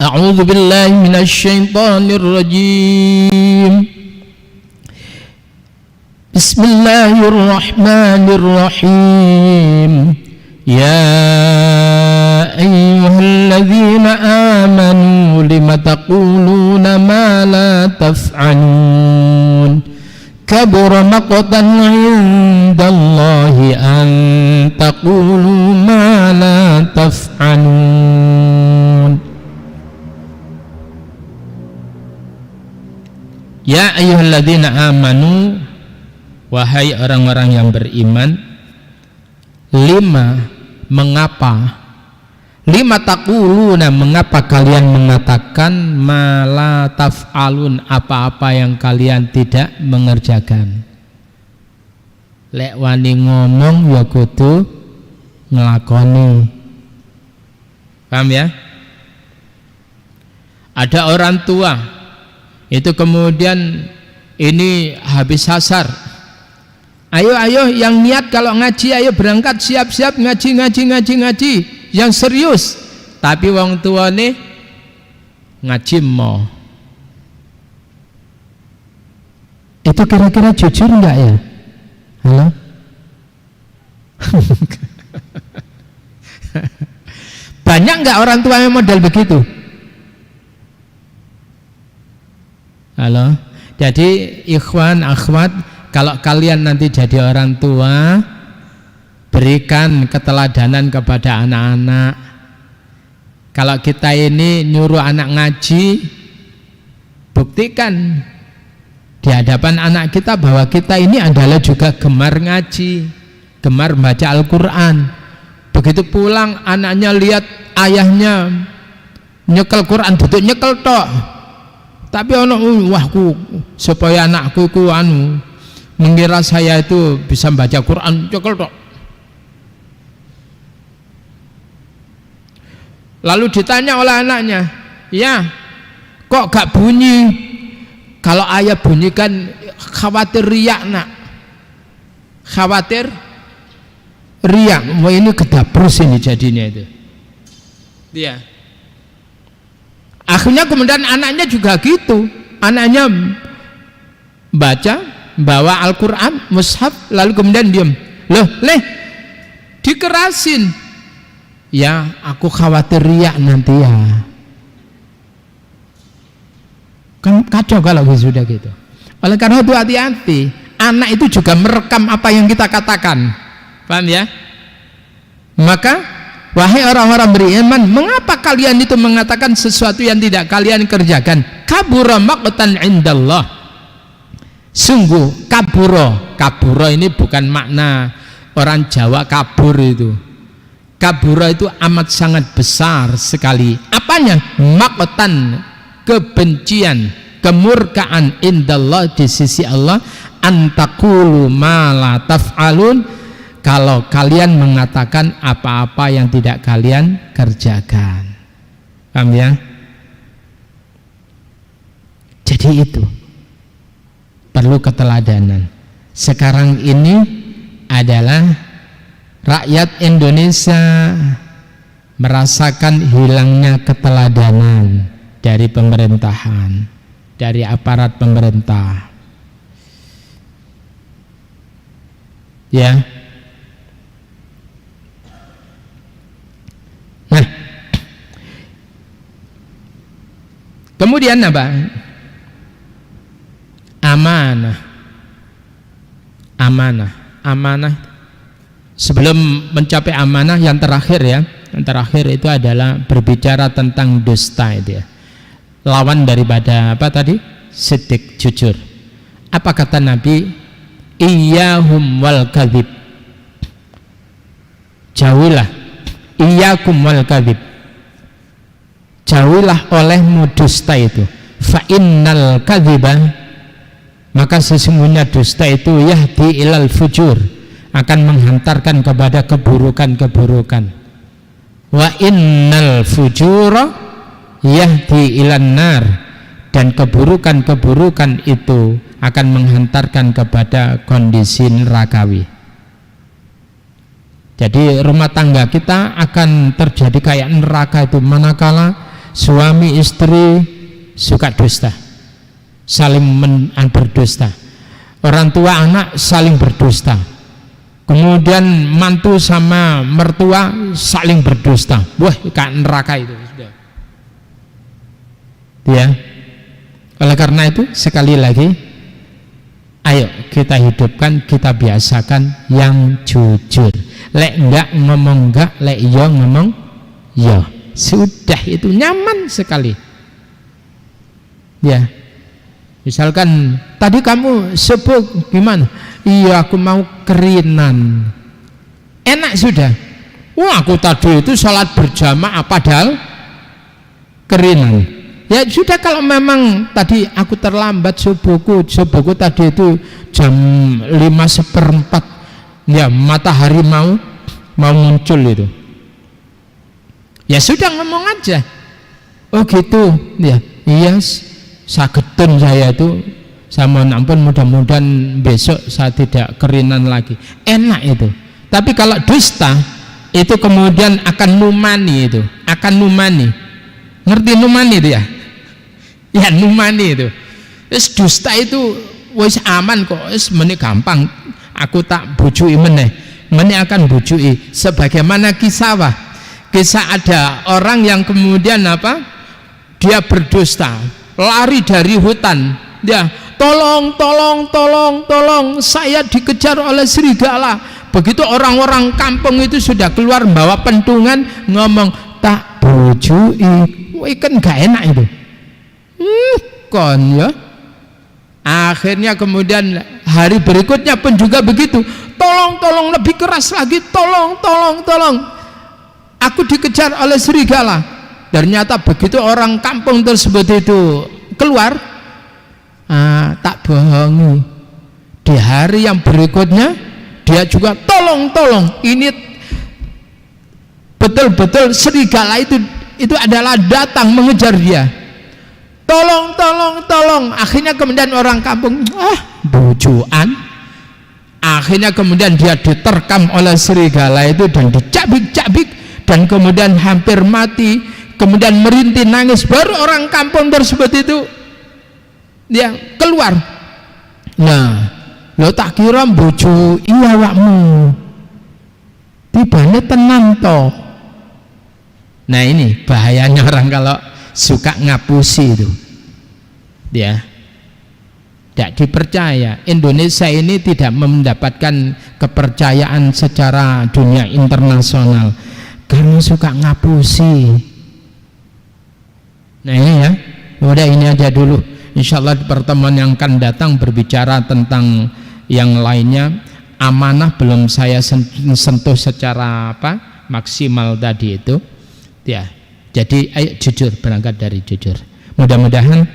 A'udzu billahi minasy syaithanir rajim. Bismillahirrahmanirrahim. Ya ayyuhalladzina amanu lima taquluna ma la taf'alun. Kabura maqtan 'indallahi an taqulu ma la taf'alun. Ya ayyuhalladzina amanu, wahai orang-orang yang beriman, mengapa taquluna, mengapa kalian mengatakan ma la taf'alun, apa-apa yang kalian tidak mengerjakan. Lek wani ngomong ya kudu nglakoni. Paham ya? Ada orang tua itu kemudian ini habis asar, ayo yang niat kalau ngaji, ayo berangkat, siap-siap ngaji yang serius. Tapi wong tua nih ngaji mau, itu kira-kira jujur enggak ya? Halo? Banyak enggak orang tua yang model begitu? Halo. Jadi ikhwan akhwat, kalau kalian nanti jadi orang tua, berikan keteladanan kepada anak-anak. Kalau kita ini nyuruh anak ngaji, buktikan di hadapan anak kita bahwa kita ini adalah juga gemar ngaji, gemar baca Al-Quran. Begitu pulang anaknya lihat ayahnya nyekel Quran, duduk nyekel tok. Tapi wahku supaya anakku ku mengira saya itu bisa baca Quran, nyekel tok. Lalu ditanya oleh anaknya, ya kok gak bunyi? Kalau ayah bunyikan khawatir riak nak, khawatir riak, wah ini kedaprus ini jadinya itu. Dia. Akhirnya kemudian anaknya juga gitu. Anaknya baca, bawa Al-Quran, mushaf, lalu kemudian diam. Loh, dikerasin. Ya, aku khawatir riak nanti ya. Kan kacau kalau sudah gitu. Oleh karena itu hati-hati. Anak itu juga merekam apa yang kita katakan. Paham ya? Maka wahai orang-orang beriman, mengapa kalian itu mengatakan sesuatu yang tidak kalian kerjakan? Kabura maqtan indallah. Sungguh kaburo ini bukan makna orang Jawa kabur itu. Kaburo itu amat sangat besar sekali. Apanya? Maqtan, kebencian, kemurkaan indallah, di sisi Allah, antakulu ma la taf'alun, kalau kalian mengatakan apa-apa yang tidak kalian kerjakan. Paham ya? Jadi itu perlu keteladanan. Sekarang ini adalah rakyat Indonesia merasakan hilangnya keteladanan dari pemerintahan, dari aparat pemerintah. Ya. Nah, kemudian apa? Amanah. Sebelum mencapai amanah, yang terakhir ya, yang terakhir itu adalah berbicara tentang dusta itu ya. Lawan daripada apa tadi? Siddiq, jujur. Apa kata Nabi? Iyyahum wal kadhib. Jauhilah, iyyakum wal kadhib. Jauhilah olehmu dusta itu. Fa innal kadhiba, maka sesungguhnya dusta itu yahdi ilal fujur, akan menghantarkan kepada keburukan-keburukan. Wa innal fujura yahdi ilan nar, dan keburukan-keburukan itu akan menghantarkan kepada kondisi nerakawi. Jadi rumah tangga kita akan terjadi kayak neraka itu manakala suami istri suka dusta, saling berdusta, orang tua anak saling berdusta, kemudian mantu sama mertua saling berdusta. Wah, kayak neraka itu sudah. Ya. Oleh karena itu sekali lagi, ayo kita hidupkan, kita biasakan yang jujur. Lek enggak ngomong enggak, lek yo ngomong yo. Sudah, itu nyaman sekali. Ya. Misalkan tadi kamu sebut gimana? Iya, aku mau kerinan. Enak sudah. Wah, aku tadi itu sholat berjamaah padahal kerinan. Ya sudah, kalau memang tadi aku terlambat subuhku tadi itu jam 5:15, ya matahari mau muncul itu. Ya sudah, ngomong aja. Oh gitu, ya. Iya, sagetun saya itu, saya mohon ampun, mudah-mudahan besok saya tidak kerinan lagi. Enak itu. Tapi kalau dusta itu kemudian akan numani itu, Ngerti numani itu ya? Ya, numani itu. Wis dusta itu wis aman kok, wis meneh gampang. Aku tak bujui meneh akan bujui. Sebagaimana kisah ada orang yang kemudian apa? Dia berdusta, lari dari hutan. Dia tolong, saya dikejar oleh serigala. Begitu orang-orang kampung itu sudah keluar bawa pentungan, ngomong tak bujui. Wih, kan gak enak itu. Kon ya. Akhirnya kemudian hari berikutnya pun juga begitu. Tolong, lebih keras lagi. Tolong. Aku dikejar oleh serigala. Ternyata begitu orang kampung tersebut itu keluar, tak bohongi, di hari yang berikutnya dia juga tolong. Ini betul-betul serigala itu adalah datang mengejar dia. Tolong. Akhirnya kemudian orang kampung, bujuan, Akhirnya kemudian dia diterkam oleh serigala itu dan dicabik-cabik dan kemudian hampir mati, kemudian merintih nangis. Baru orang kampung tersebut itu dia keluar. Nah, lo tak kira bojo iya wakmu tibane tenan toh. Nah, ini bahayanya orang kalau suka ngapusi itu. Ya, tidak dipercaya. Indonesia ini tidak mendapatkan kepercayaan secara dunia internasional karena suka ngapusi. Nah, ini ya, udah ini aja dulu. Insya Allah di pertemuan yang akan datang berbicara tentang yang lainnya. Amanah belum saya sentuh secara maksimal tadi itu. Ya, jadi ayo jujur, berangkat dari jujur. Mudah-mudahan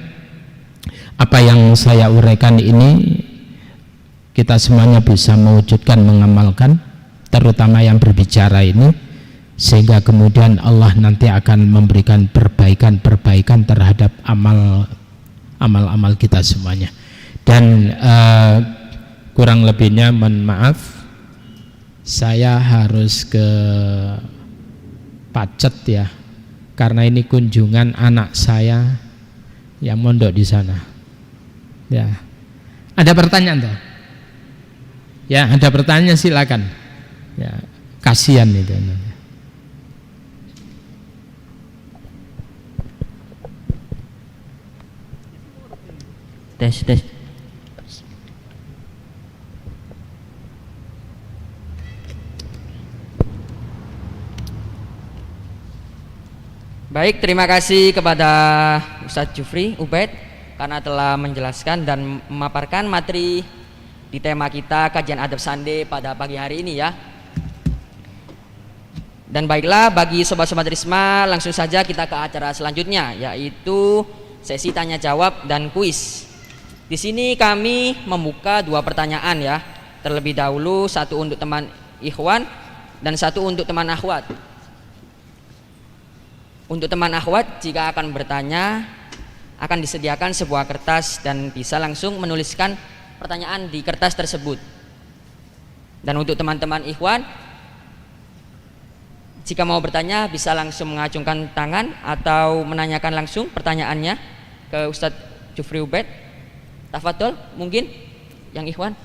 apa yang saya uraikan ini kita semuanya bisa mewujudkan, mengamalkan, terutama yang berbicara ini, sehingga kemudian Allah nanti akan memberikan perbaikan terhadap amal kita semuanya. Dan kurang lebihnya mohon maaf, saya harus ke Pacet ya, karena ini kunjungan anak saya yang mondok di sana. Ya, ada pertanyaan tuh? Ya, ada pertanyaan silakan. Ya, kasihan itu. Tes. Baik, terima kasih kepada Ustadz Jufri Ubaid karena telah menjelaskan dan memaparkan materi di tema kita kajian Adab Sunday pada pagi hari ini ya. Dan baiklah, bagi sobat-sobat Risma, langsung saja kita ke acara selanjutnya, yaitu sesi tanya jawab dan kuis. Di sini kami membuka 2 pertanyaan ya. Terlebih dahulu satu untuk teman ikhwan dan satu untuk teman akhwat. Untuk teman akhwat, jika akan bertanya, akan disediakan sebuah kertas dan bisa langsung menuliskan pertanyaan di kertas tersebut. Dan untuk teman-teman ikhwan, jika mau bertanya bisa langsung mengacungkan tangan atau menanyakan langsung pertanyaannya ke Ustadz Jufri Ubaid. Tafadhol, mungkin yang ikhwan.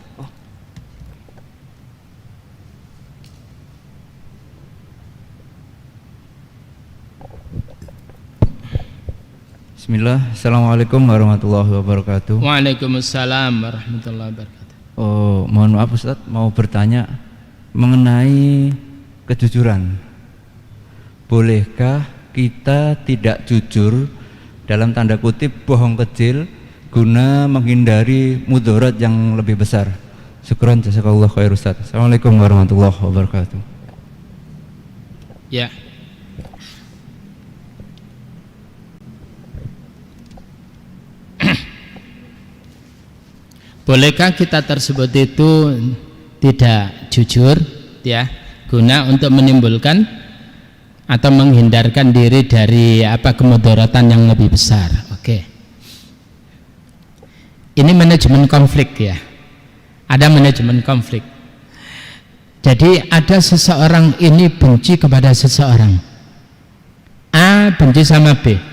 Bismillah, Assalamualaikum warahmatullahi wabarakatuh. Waalaikumsalam warahmatullahi wabarakatuh. Oh, mohon maaf Ustadz, mau bertanya mengenai kejujuran. Bolehkah kita tidak jujur dalam tanda kutip bohong kecil guna menghindari mudarat yang lebih besar? Syukran, jazakallah khair Ustadz. Assalamualaikum warahmatullahi wabarakatuh. Ya. Bolehkah kita tersebut itu tidak jujur ya, guna untuk menimbulkan atau menghindarkan diri dari kemudaratan yang lebih besar? Oke. Ini manajemen konflik ya. Ada manajemen konflik. Jadi ada seseorang ini benci kepada seseorang. A benci sama B.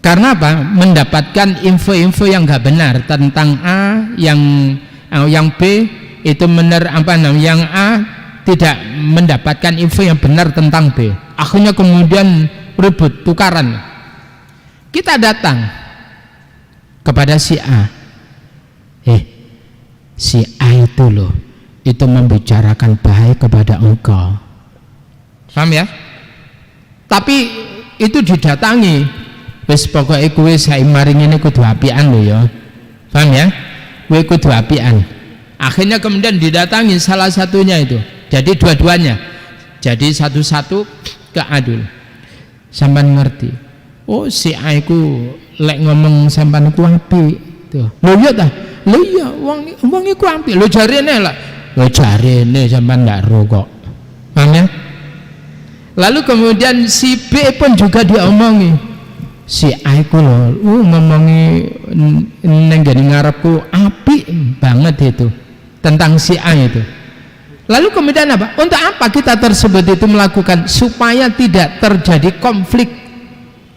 Karena apa? Mendapatkan info-info yang nggak benar tentang A, yang B itu benar yang A tidak mendapatkan info yang benar tentang B. Akhirnya kemudian ribut, tukaran. Kita datang kepada si A. Si A itu loh, itu membicarakan baik kepada engkau. Paham ya? Tapi itu didatangi. Wis pokoknya kowe saya maring ini kudu apian lho ya. Paham ya? Kowe kudu apian. Akhirnya kemudian didatangi salah satunya itu. Jadi dua-duanya. Jadi satu-satu ke adul. Sampean ngerti. Oh si A iku lek ngomong sampean ku apik. Tuh. Lho iya ta? Lho iya wong iku apik. Lho jarene lah. Lho jarene sampean ndak ro kok. Paham ya? Lalu kemudian si B pun juga diomongi. Si A iku lho ngomongi ning ngene ngarepku apik banget itu tentang si A itu. Lalu kemudian apa? Untuk apa kita tersebut itu melakukan? Supaya tidak terjadi konflik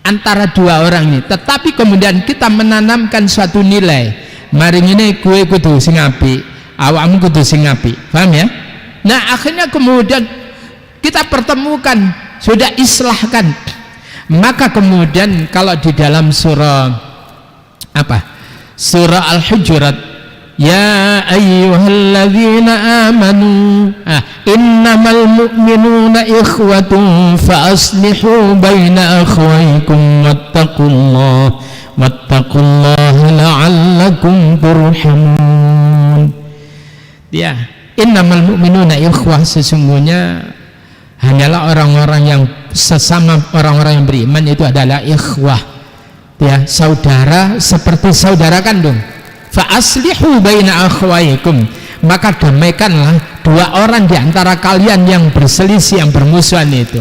antara dua orang ini, tetapi kemudian kita menanamkan suatu nilai. Mari ini gue kudu sing apik, awakmu kudu sing apik. Paham ya? Nah, akhirnya kemudian kita pertemukan, sudah islahkan. Maka kemudian kalau di dalam surah apa? Surah Al-Hujurat, ya ayyuhalladzina amanu innamal mu'minuna ikhwatun fa aslihu baina akhwaykum wattaqullaha la'allakum turhamun. Ya, innamal mu'minuna ikhwah, sesungguhnya hanyalah orang-orang yang sesama orang-orang yang beriman itu adalah ikhwah, ya, saudara seperti saudara kandung. Fa aslihu baina akhwaykum, maka damaikanlah dua orang di antara kalian yang berselisih, yang bermusuhan itu.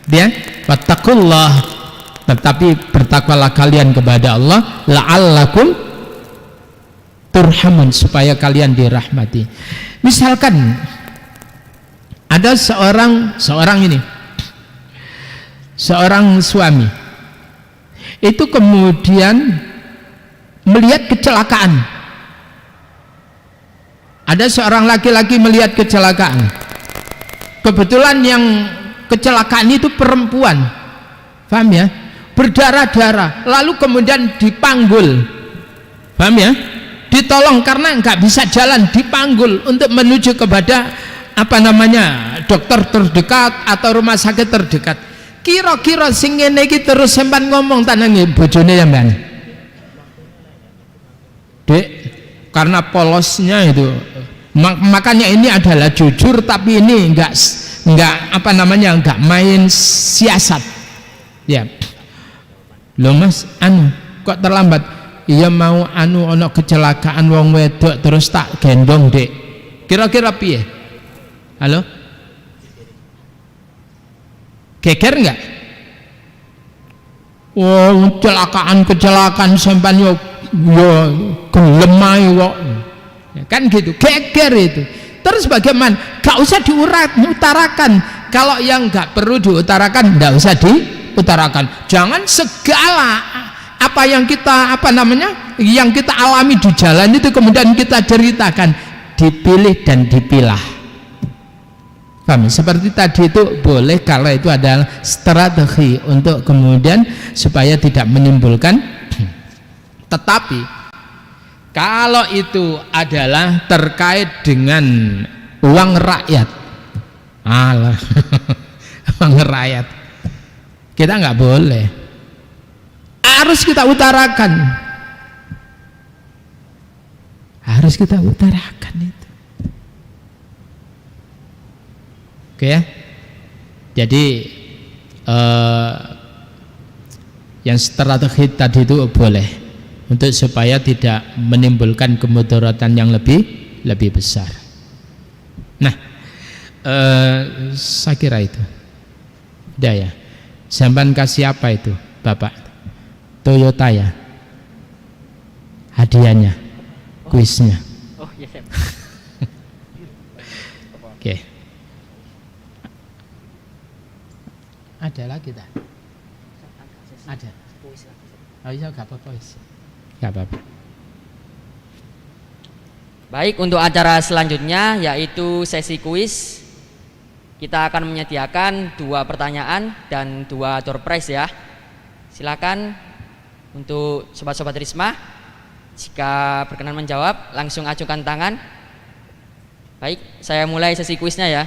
Ya, wattaqullah, tetapi bertakwalah kalian kepada Allah, la'allakum turhamun, supaya kalian dirahmati. Misalkan ada seorang suami itu kemudian melihat kecelakaan. Ada seorang laki-laki melihat kecelakaan. Kebetulan yang kecelakaan itu perempuan, paham ya? Berdarah-darah, lalu kemudian dipanggul, paham ya? Ditolong karena nggak bisa jalan, dipanggul untuk menuju kepada dokter terdekat atau rumah sakit terdekat. Kira-kira sing ngene iki terus sempan ngomong tanange bojone sampean, Dek, karena polosnya itu, makanya ini adalah jujur, tapi ini enggak main siasat. Ya, loh Mas, kok terlambat? Iya mau ono kecelakaan wong wedok terus tak gendong, Dek. Kira-kira piye? Halo? Geger enggak? Oh, kecelakaan sampean yo gelemai kok, ya, kan gitu, geger itu. Terus bagaimana? Gak usah diutarakan. Kalau yang gak perlu diutarakan, gak usah diutarakan. Jangan segala apa yang kita yang kita alami di jalan itu kemudian kita ceritakan. Dipilih dan dipilah. Paham? Seperti tadi itu boleh kalau itu adalah strategi untuk kemudian supaya tidak menimbulkan. Tetapi kalau itu adalah terkait dengan uang rakyat, uang rakyat, kita nggak boleh, harus kita utarakan, itu. Oke ya, jadi yang strategi tadi itu boleh, untuk supaya tidak menimbulkan kemudaratan yang lebih besar. Nah, saya kira itu udah ya. Sampan kasih apa itu Bapak? Toyota ya, hadiahnya, kuisnya. Oh ya, siap. Oke. Ada lagi tak? Ada. Oh iya, gak apa-apa. Gak apa-apa. Baik, untuk acara selanjutnya yaitu sesi kuis. Kita akan menyediakan 2 pertanyaan dan 2 door prize ya. Silakan untuk sobat-sobat Risma, jika berkenan menjawab langsung ajukan tangan. Baik, saya mulai sesi kuisnya ya.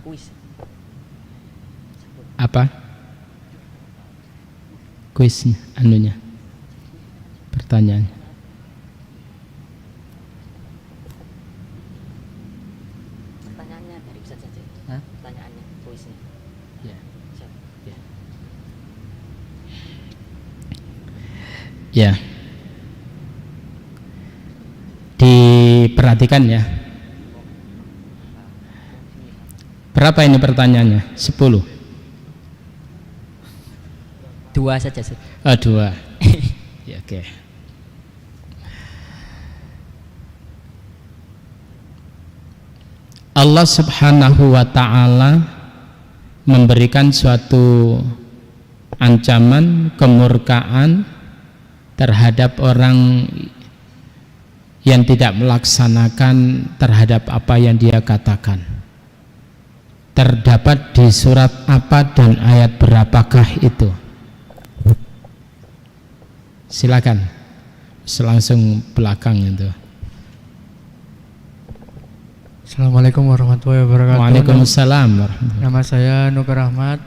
Kuis. Apa? kuisnya, anunya, pertanyaannya. Pertanyaannya dari Ustaz saja. Pertanyaannya, kuisnya. Ya. Siap. Ya. Diperhatikan ya. Berapa ini pertanyaannya? 10. 2 saja, Ustaz. Oh, 2. Ya, oke. Allah Subhanahu wa ta'ala memberikan suatu ancaman kemurkaan terhadap orang yang tidak melaksanakan terhadap apa yang dia katakan. Terdapat di surat apa dan ayat berapakah itu? Silakan, langsung belakang itu. Assalamualaikum warahmatullahi wabarakatuh. Waalaikumsalam warahmatullahi. Nama saya Nuker Rahmat.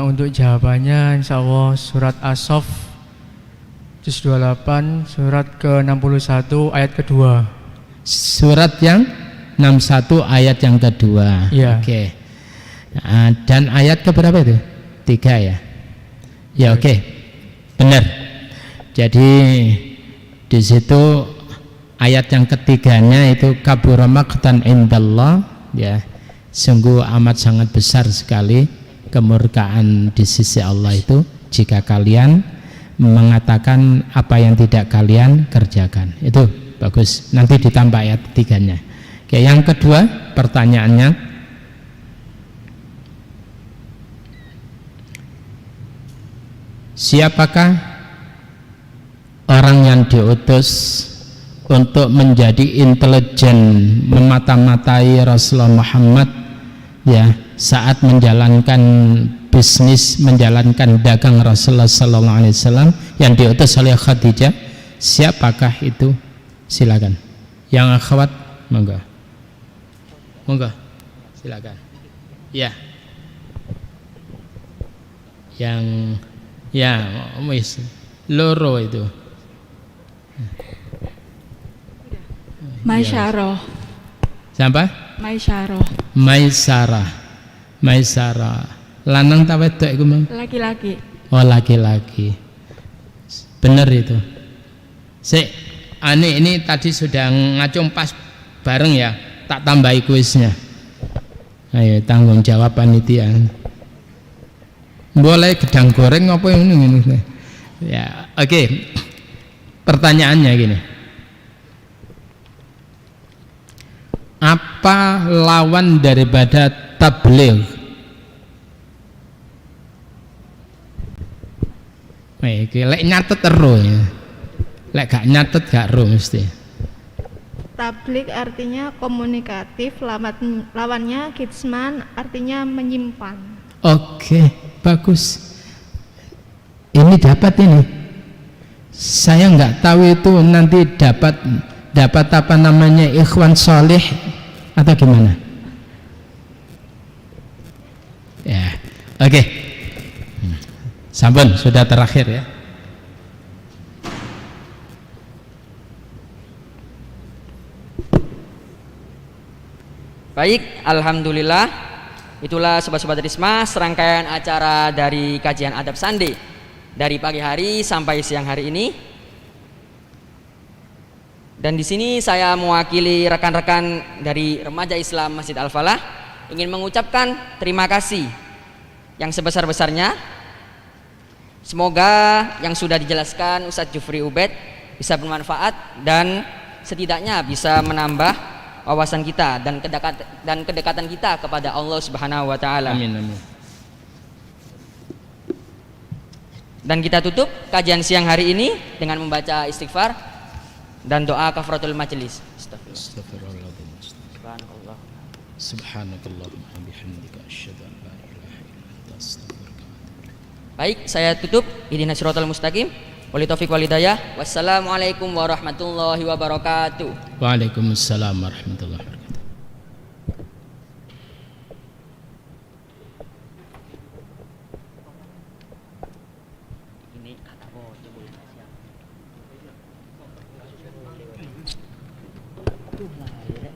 Untuk jawabannya insya Allah surat As-Saff juz 28 surat ke-61 ayat kedua. Surat yang 61 ayat yang kedua. Iya. Oke. Nah, dan ayat keberapa itu? 3 ya. Ya, oke. Benar. Jadi di situ ayat yang ketiganya itu kabura maqtan indallah, ya. Sungguh amat sangat besar sekali kemurkaan di sisi Allah itu jika kalian mengatakan apa yang tidak kalian kerjakan. Itu bagus. Nanti ditambah ayat ketiganya. Oke, yang kedua pertanyaannya, siapakah orang yang diutus untuk menjadi intelijen memata-matai Rasulullah Muhammad ya saat menjalankan bisnis, menjalankan dagang Rasulullah sallallahu alaihi wasallam yang diutus oleh Khadijah? Siapakah itu? Silakan. Yang akhwat, monggo. Monggo. Silakan. Ya. Yang ya, wis loro itu. Maisyarah. Siapa? Maisyarah. Maisarah. Maisarah. Lanang ta wedok iku, Mang? Laki-laki. Oh, laki-laki. Bener itu. Sik, ini tadi sudah ngacung pas bareng ya. Tak tambahi kuisnya. Ayo tanggung jawab panitia. Boleh gedang goreng apa ini? Ya, oke. Pertanyaannya gini. Apa lawan daripada tabligh? Lek nyatet terus ya. Lek gak nyatet gak ero mesti. Tablik artinya komunikatif, lawannya kitman artinya menyimpan. Oke, bagus. Ini dapat ini. Saya nggak tahu itu nanti dapat apa namanya ikhwan soleh atau gimana? Ya, oke. Sampun, sudah terakhir ya. Baik, alhamdulillah. Itulah sobat-sobat Risma serangkaian acara dari kajian Adab Sunday dari pagi hari sampai siang hari ini. Dan di sini saya mewakili rekan-rekan dari Remaja Islam Masjid Al-Falah ingin mengucapkan terima kasih yang sebesar-besarnya. Semoga yang sudah dijelaskan Ustadz Jufri Ubed bisa bermanfaat dan setidaknya bisa menambah wawasan kita dan kedekatan kita kepada Allah Subhanahu wa taala. Amin, amin. Dan kita tutup kajian siang hari ini dengan membaca istighfar dan doa kafaratul majelis. Astagfirullahaladzim. Subhanallah. Subhanakallahumma bihamdika asyhadu an la ilaha illa anta astaghfiruka. Baik, saya tutup. Ihdinas siratal mustaqim. Wali taufik wal hidayah. Wassalamualaikum warahmatullahi wabarakatuh. Waalaikumsalam warahmatullahi wabarakatuh. Ini Tuh lah, ya.